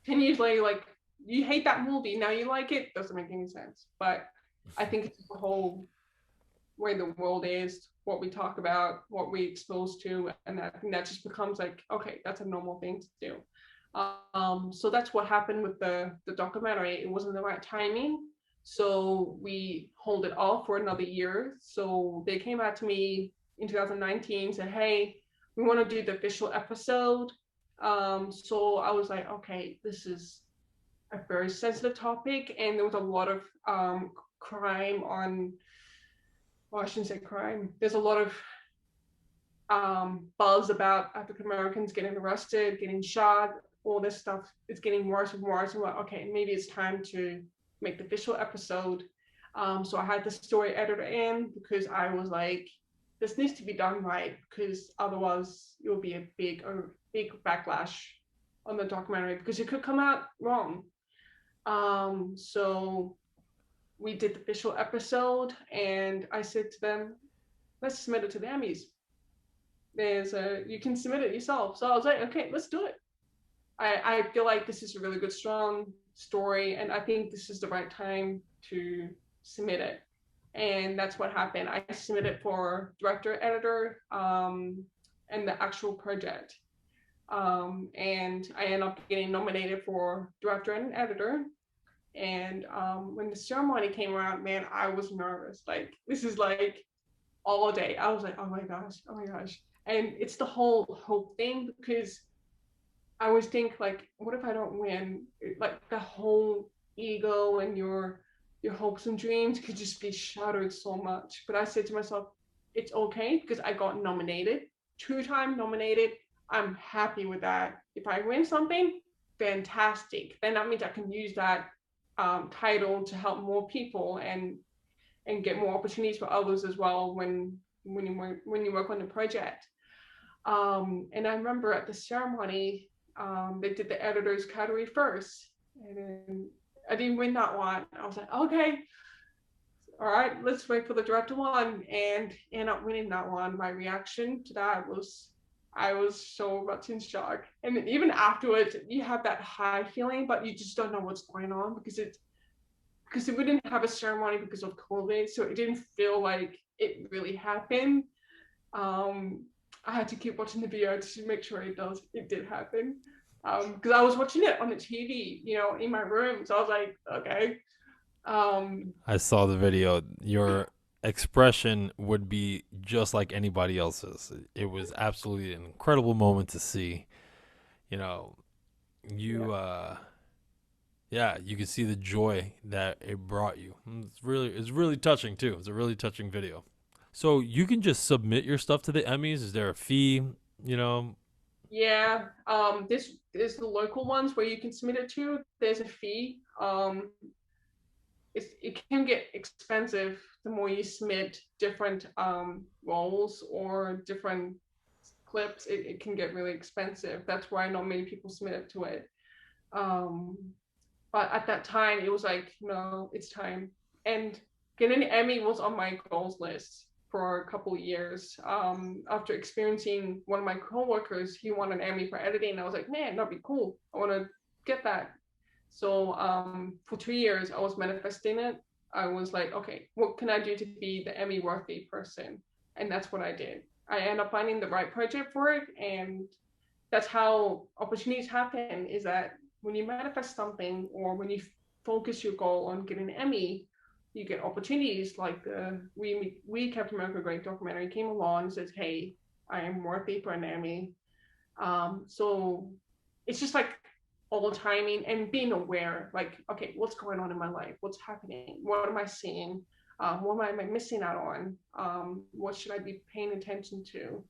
can usually like you hate that movie, now you like it, doesn't make any sense. But I think it's the whole way the world is, what we talk about, what we expose to, and that, I think that just becomes like, okay, that's a normal thing to do. So that's what happened with the documentary. It wasn't the right timing, so we hold it off for another year. So they came out to me in 2019, said, "Hey, we want to do the official episode." So I was like, "Okay, this is a very sensitive topic," and there was a lot of crime on. Well, I shouldn't say crime. There's a lot of buzz about African Americans getting arrested, getting shot, all this stuff. It's getting worse and worse. And like, okay, maybe it's time to make the official episode. So I had the story editor in because I was like, this needs to be done right because otherwise it will be a big backlash on the documentary because it could come out wrong. So we did the official episode, and I said to them, let's submit it to the Emmys. You can submit it yourself. So I was like, okay, let's do it. I feel like this is a really good, strong story, and I think this is the right time to submit it. And that's what happened. I submitted for director, editor, and the actual project. And I ended up getting nominated for director and editor. And when the ceremony came around, man, I was nervous. Like, this is like all day. I was like, oh my gosh, oh my gosh. And it's the whole hope thing because I always think like, what if I don't win? Like the whole ego and your hopes and dreams could just be shattered so much. But I said to myself, it's okay because I got nominated, 2-time nominated. I'm happy with that. If I win something, fantastic. Then that means I can use that title to help more people and get more opportunities for others as well when you work on the project. And I remember at the ceremony, they did the editor's category first, and then I didn't win that one. I was like, okay, all right, let's wait for the director one, and end up winning that one. My reaction to that was, I was so much in shock. And then even afterwards, you have that high feeling, but you just don't know what's going on because we didn't have a ceremony because of COVID, so it didn't feel like it really happened. Um, I had to keep watching the video to make sure it did happen. Because I was watching it on the TV, in my room. So I was like, okay. I saw the video. Your expression would be just like anybody else's. It was absolutely an incredible moment to see. You know, Yeah. you yeah, you can see the joy that it brought you. It's really touching too. It's a really touching video. So you can just submit your stuff to the Emmys. Is there a fee? You know, Yeah. This is the local ones where you can submit it to. There's a fee. It can get expensive the more you submit different roles or different clips, it can get really expensive. That's why not many people submit to it. Um, but at that time, it was like, no, it's time. And getting an Emmy was on my goals list for a couple of years. After experiencing one of my coworkers, he won an Emmy for editing. And I was like, man, that'd be cool. I want to get that. So for 2 years, I was manifesting it. I was like, okay, what can I do to be the Emmy worthy person? And that's what I did. I ended up finding the right project for it. And that's how opportunities happen, is that when you manifest something or when you focus your goal on getting an Emmy, you get opportunities like the We Kept America Great documentary came along and says, hey, I am worthy for an Emmy. So it's just like all timing and being aware, like, okay, what's going on in my life? What's happening? What am I seeing? What am I missing out on? What should I be paying attention to?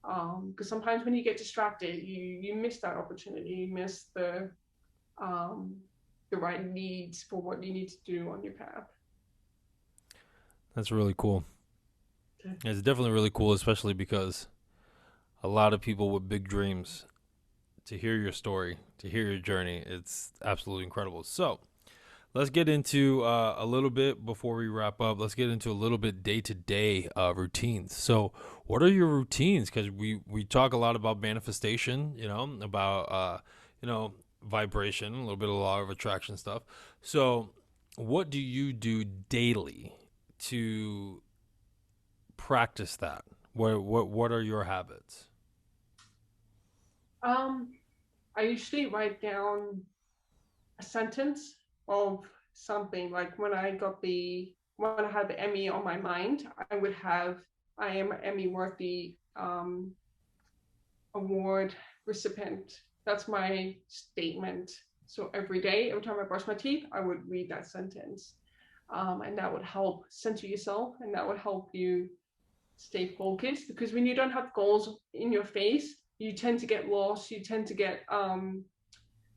Because sometimes when you get distracted, you miss that opportunity. You miss the right needs for what you need to do on your path. That's really cool. Okay. It's definitely really cool, especially because a lot of people with big dreams, to hear your story, to hear your journey, it's absolutely incredible. So let's get into a little bit before we wrap up. Let's get into a little bit day-to-day routines. So what are your routines? Because we talk a lot about manifestation, about vibration, a little bit of law of attraction stuff. So what do you do daily to practice that? What are your habits? I usually write down a sentence of something. Like when I had the Emmy on my mind, I would have, I am an Emmy worthy award recipient. That's my statement. So every day, every time I brush my teeth, I would read that sentence. And that would help center yourself, and that would help you stay focused, because when you don't have goals in your face, you tend to get lost. You tend to get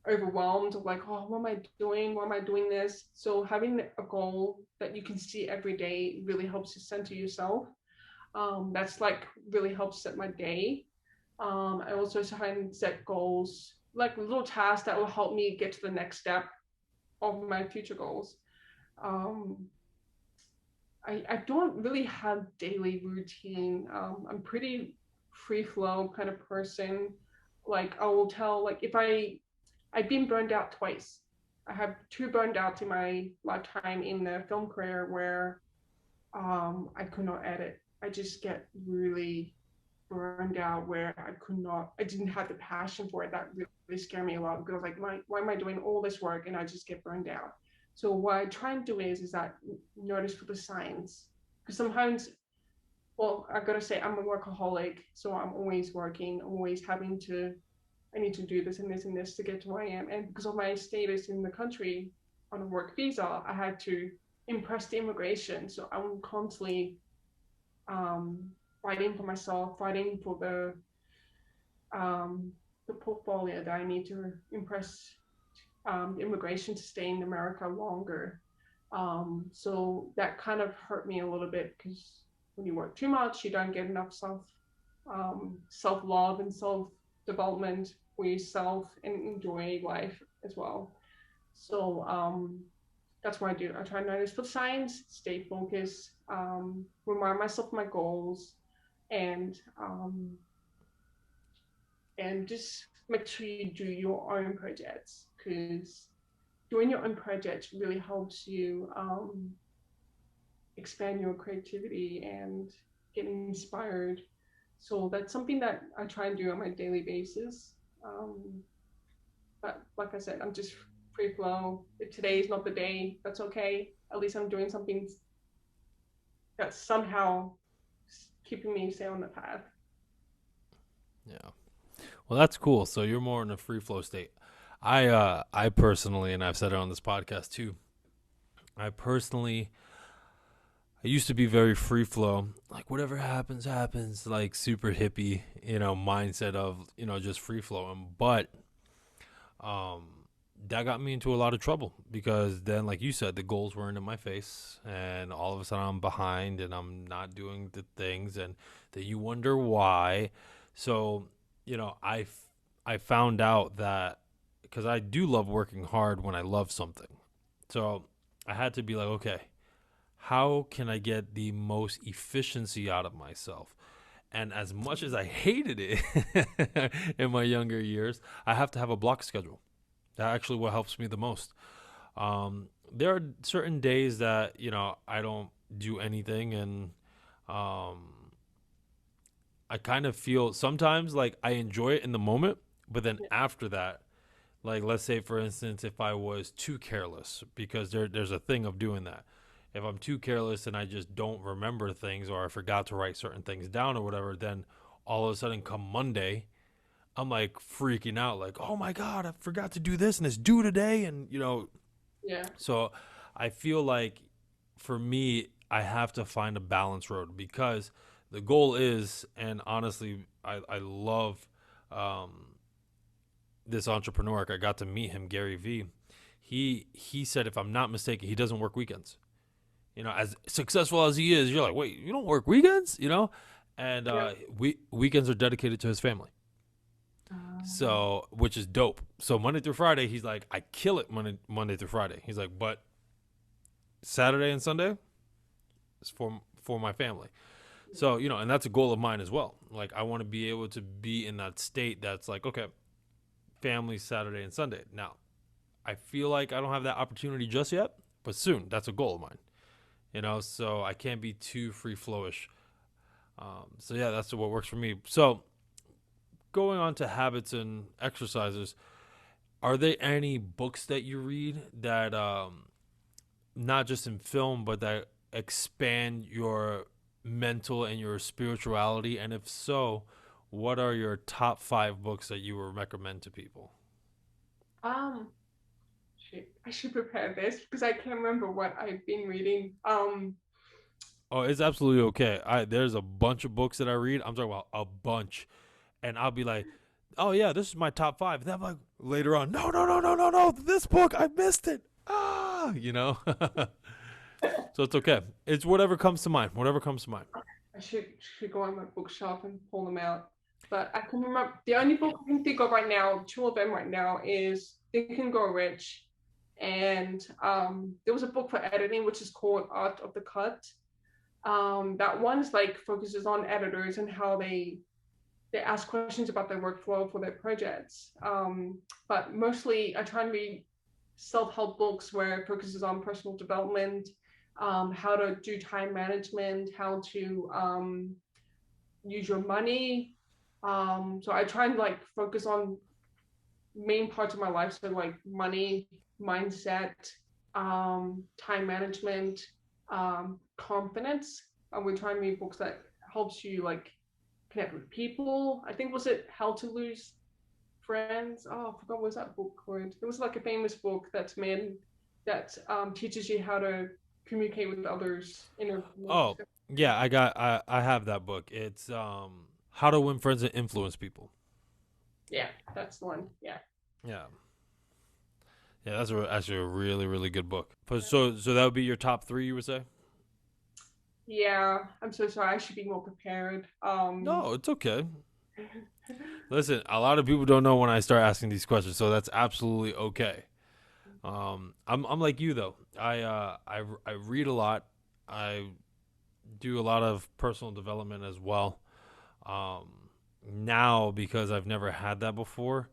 overwhelmed of like, oh, what am I doing? Why am I doing this? So having a goal that you can see every day really helps you center yourself. That's like really helps set my day. I also try and set goals, like little tasks that will help me get to the next step of my future goals. Um, I don't really have daily routine. I'm pretty free flow kind of person. Like I will tell, like if I've been burned out twice. I have two burned outs in my lifetime in the film career where I could not edit. I just get really burned out where I didn't have the passion for it. That really scared me a lot, because I was like, why am I doing all this work and I just get burned out? So what I try and do is that notice for the signs. Because sometimes, well, I gotta say, I'm a workaholic, so I'm always working, I'm always I need to do this and this and this to get to where I am. And because of my status in the country on a work visa, I had to impress the immigration. So I'm constantly fighting for myself, fighting for the portfolio that I need to impress the immigration to stay in America longer. So that kind of hurt me a little bit, because when you work too much, you don't get enough self love and self development for yourself, and enjoy life as well. So that's what I do. I try to notice for signs, stay focused, remind myself of my goals, and just make sure you do your own projects, because doing your own projects really helps you expand your creativity and get inspired. So that's something that I try and do on my daily basis. But like I said, I'm just free flow. If today is not the day, that's okay. At least I'm doing something that's somehow keeping me stay on the path. Yeah. Well, that's cool. So you're more in a free flow state. I personally, and I've said it on this podcast too, I used to be very free flow, like whatever happens, happens, like super hippie, mindset of, just free flowing. But um, that got me into a lot of trouble, because then, like you said, the goals weren't in my face, and all of a sudden I'm behind and I'm not doing the things, and then you wonder why. So, I found out that because I do love working hard when I love something. So I had to be like, okay, how can I get the most efficiency out of myself? And as much as I hated it in my younger years, I have to have a block schedule. That actually what helps me the most. There are certain days that I don't do anything, and um, I kind of feel sometimes like I enjoy it in the moment, but then Yeah. after that, like let's say for instance, if I was too careless, because there's a thing of doing that. If I'm too careless and I just don't remember things, or I forgot to write certain things down or whatever, then all of a sudden come Monday, I'm like freaking out, like, oh my God, I forgot to do this and it's due today. And, Yeah. so I feel like for me, I have to find a balance road because the goal is, and honestly, I love um, this entrepreneur. I got to meet him, Gary Vee. He said, if I'm not mistaken, he doesn't work weekends. As successful as he is, you're like, wait, you don't work weekends, and Yeah. weekends are dedicated to his family. Um, So, which is dope. So Monday through Friday, he's like, I kill it Monday through Friday. He's like, but Saturday and Sunday is for my family. So, and that's a goal of mine as well. Like I want to be able to be in that state that's like, okay, family Saturday and Sunday. Now, I feel like I don't have that opportunity just yet, but soon. That's a goal of mine. So I can't be too free flowish. So yeah, that's what works for me. So going on to habits and exercises, are there any books that you read that not just in film but that expand your mental and your spirituality? And if so, what are your top 5 books that you would recommend to people? um, shit, I should prepare this because I can't remember what I've been reading. Oh, it's absolutely okay. There's a bunch of books that I read. I'm talking about a bunch, and I'll be like, "Oh yeah, this is my top 5." And then I'm like, later on, no, no, no, no, no, no, this book I missed it. So it's okay. It's whatever comes to mind. Whatever comes to mind. I should go on my bookshelf and pull them out. But I can remember the only book I can think of right now, two of them right now, is Think and Grow Rich, and there was a book for editing which is called Art of the Cut. That one's like focuses on editors and how they ask questions about their workflow for their projects. But mostly I try and read self-help books where it focuses on personal development, how to do time management, how to use your money. So I try and like focus on main parts of my life, so like money, mindset, time management, confidence. We try and read books that helps you like connect with people. I think was it How to Lose Friends. Oh, I forgot what was that book called. It was like a famous book that's made that teaches you how to communicate with others Oh interpersonally. yeah, I have that book. It's How to Win Friends and Influence People. Yeah, that's the one. Yeah. Yeah, yeah, actually a really really good book. So that would be your top 3, you would say? Yeah, I'm so sorry. I should be more prepared. No, it's okay. Listen, a lot of people don't know when I start asking these questions, so that's absolutely okay. I'm like you though. I read a lot. I do a lot of personal development as well. Um, Now because I've never had that before.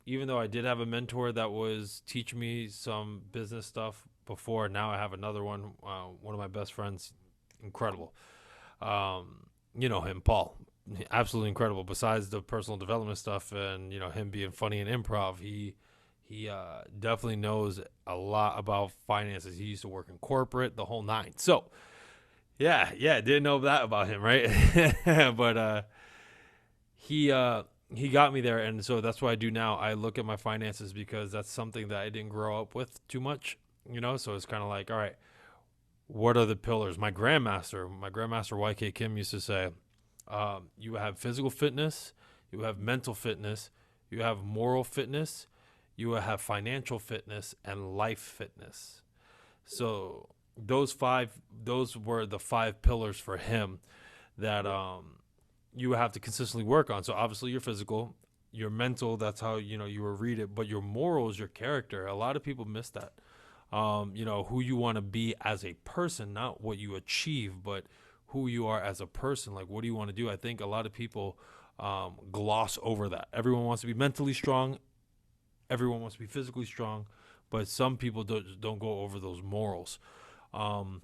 Even though I did have a mentor that was teaching me some business stuff before, now I have another one. One of my best friends, incredible. You know him, Paul. Absolutely incredible. Besides the personal development stuff and him being funny in improv, he definitely knows a lot about finances. He used to work in corporate, the whole nine. So yeah, didn't know that about him, right? But he got me there, and so that's what I do now. I look at my finances because that's something that I didn't grow up with too much, So it's kind of like, all right, what are the pillars? My grandmaster YK Kim used to say, you have physical fitness, you have mental fitness, you have moral fitness, you have financial fitness, and life fitness. So those were the 5 pillars for him that you have to consistently work on. So obviously your physical, your mental, that's how, you will read it, but your morals, your character, a lot of people miss that. Who you want to be as a person, not what you achieve, but who you are as a person. Like, what do you want to do? I think a lot of people gloss over that. Everyone wants to be mentally strong. Everyone wants to be physically strong, but some people don't go over those morals. Um,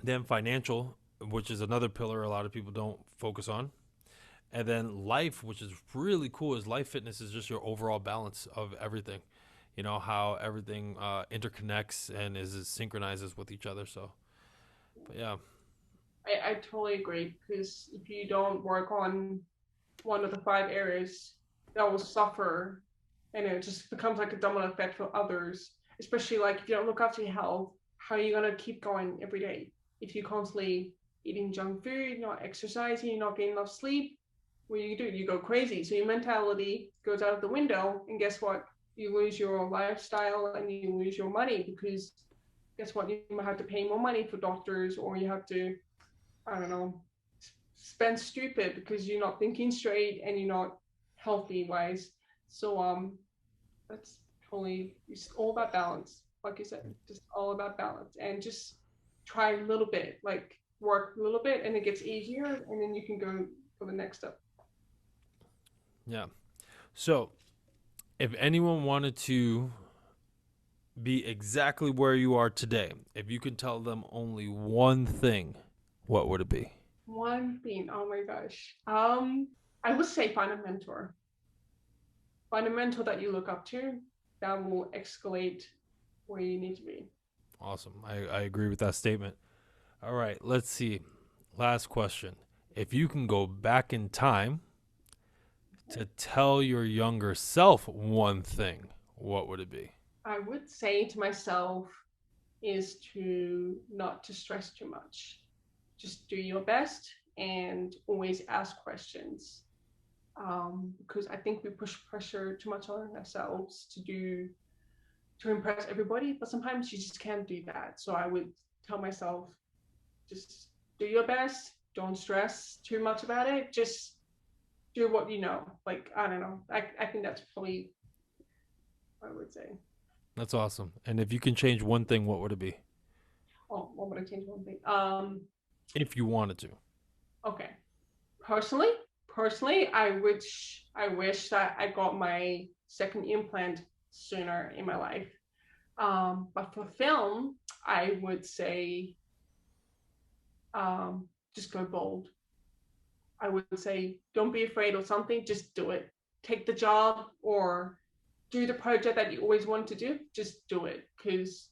then financial, which is another pillar a lot of people don't focus on. And then life, which is really cool, is life fitness is just your overall balance of everything. How everything interconnects and is synchronizes with each other. So, but yeah, I totally agree because if you don't work on one of the five areas, that will suffer, and it just becomes like a domino effect for others. Especially like if you don't look after your health, how are you gonna keep going every day? If you're constantly eating junk food, not exercising, you're not getting enough sleep, what do? You go crazy. So your mentality goes out of the window, and guess what? You lose your lifestyle and you lose your money because guess what? You might have to pay more money for doctors, or you have to, I don't know, spend stupid because you're not thinking straight and you're not healthy wise. So that's totally, it's all about balance. Like you said, just all about balance and just try a little bit, like work a little bit and it gets easier and then you can go for the next step. yeah. So, if anyone wanted to be exactly where you are today, if you could tell them only one thing, what would it be? One thing, oh my gosh. I would say find a mentor. Find a mentor that you look up to that will escalate where you need to be. Awesome. I agree with that statement. All right, let's see. Last question. If you can go back in time to tell your younger self one thing, what would it be? I would say to myself is to not to stress too much. Just do your best and always ask questions. Because I think we push pressure too much on ourselves to impress everybody, but sometimes you just can't do that. So I would tell myself, just do your best. Don't stress too much about it. Just do what you know. Like I don't know. I think that's probably what I would say. That's awesome. And if you can change one thing, what would it be? Oh, what would I change one thing? If you wanted to. Okay. Personally, I wish that I got my second implant sooner in my life. But for film, I would say just go bold. I would say don't be afraid of something, just do it. Take the job or do the project that you always want to do. Just do it because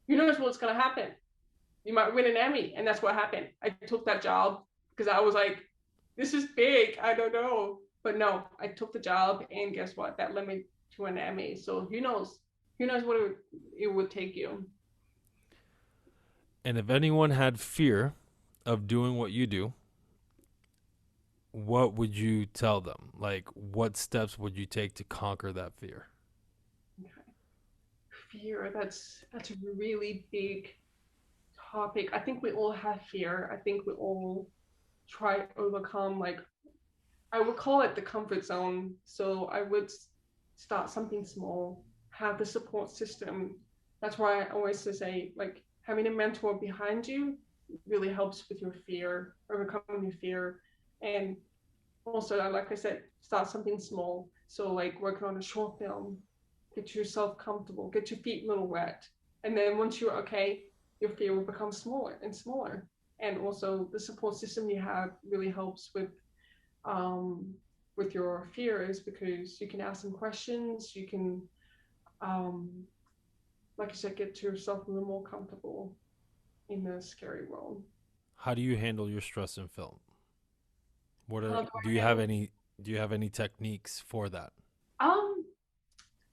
who knows what's gonna happen. You might win an Emmy, and that's what happened. I took that job because I was like, this is big. I don't know. But no, I took the job, and guess what? That led me to an Emmy. So who knows? Who knows what it would take you? And if anyone had fear of doing what you do, what would you tell them? Like, what steps would you take to conquer that fear? Okay. Fear. That's a really big topic. I think we all have fear. I think we all try to overcome, like, I would call it the comfort zone. So I would start something small, have the support system. That's why I always say, like, having a mentor behind you really helps with your fear, overcoming your fear. And also, like I said, start something small. So, like, working on a short film, get yourself comfortable, get your feet a little wet. And then once you're okay, your fear will become smaller and smaller. And also, the support system you have really helps um, with your fears because you can ask them questions. You can, um, like I said, get yourself a little more comfortable in the scary world. How do you handle your stress in film? What are How do do I you have handle? any techniques for that? Um,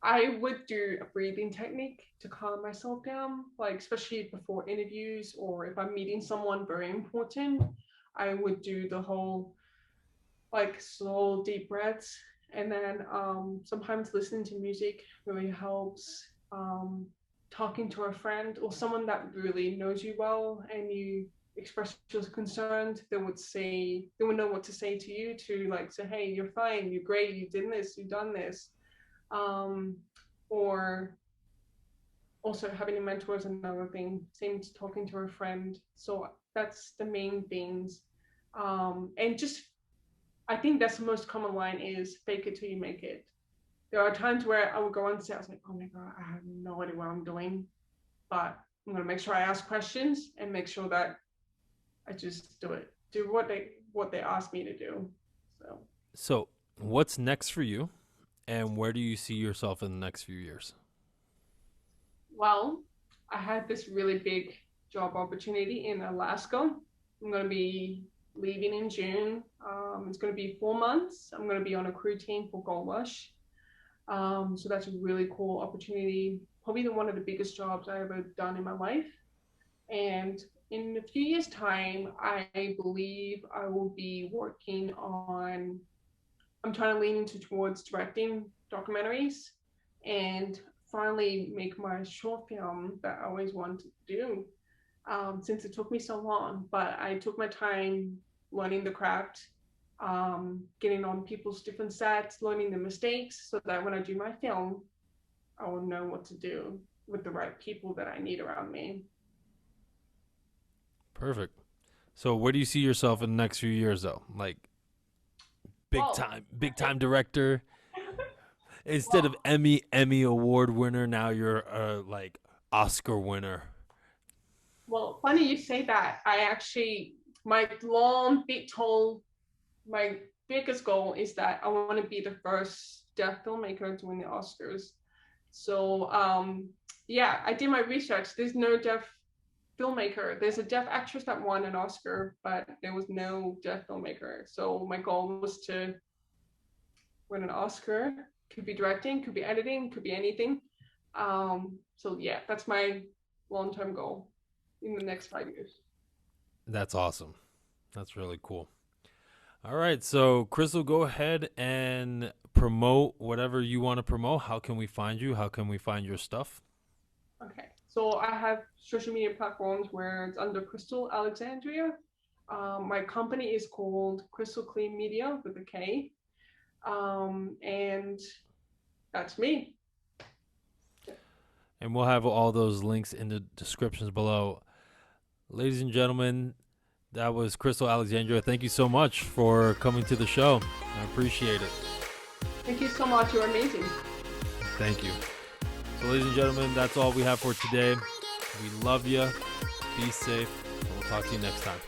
I would do a breathing technique to calm myself down, like especially before interviews or if I'm meeting someone very important. I would do the whole like slow deep breaths, and then sometimes listening to music really helps. Talking to a friend or someone that really knows you well and you express your concerns, they would know what to say to you, to like say, hey, you're fine, you're great, you did this, you've done this. Or also having a mentor is another thing, same as talking to a friend. So that's the main things. And just, I think that's the most common line is fake it till you make it. There are times where I would go on set, I was like, oh my God, I have no idea what I'm doing, but I'm going to make sure I ask questions and make sure that I just do what they ask me to do. So what's next for you, and where do you see yourself in the next few years? Well, I had this really big job opportunity in Alaska. I'm going to be leaving in June. It's going to be 4 months. I'm going to be on a crew team for Gold Rush. So that's a really cool opportunity. Probably one of the biggest jobs I've ever done in my life. And in a few years' time, I believe I will be working on, I'm trying to lean towards directing documentaries and finally make my short film that I always wanted to do, since it took me so long. But I took my time learning the craft, getting on people's different sets, learning the mistakes, so that when I do my film, I will know what to do with the right people that I need around me. Perfect. So where do you see yourself in the next few years, though? Like big time director. Instead of Emmy award winner, now you're a like Oscar winner. Well, funny you say that. I actually, my my biggest goal is that I want to be the first deaf filmmaker to win the Oscars. So, yeah, I did my research. There's no deaf filmmaker. There's a deaf actress that won an Oscar, but there was no deaf filmmaker. So my goal was to win an Oscar. Could be directing, could be editing, could be anything. So yeah, that's my long-term goal in the next 5 years. That's awesome. That's really cool. All right, so Krystal, go ahead and promote whatever you want to promote. How can we find you? How can we find your stuff? Okay, so I have social media platforms where it's under Krystal Alexandria. My company is called Krystal Clean Media with a K. And that's me. And we'll have all those links in the descriptions below. Ladies and gentlemen, that was Krystal Alexandria. Thank you so much for coming to the show. I appreciate it. Thank you so much. You're amazing. Thank you. So, ladies and gentlemen, that's all we have for today. We love you. Be safe. And we'll talk to you next time.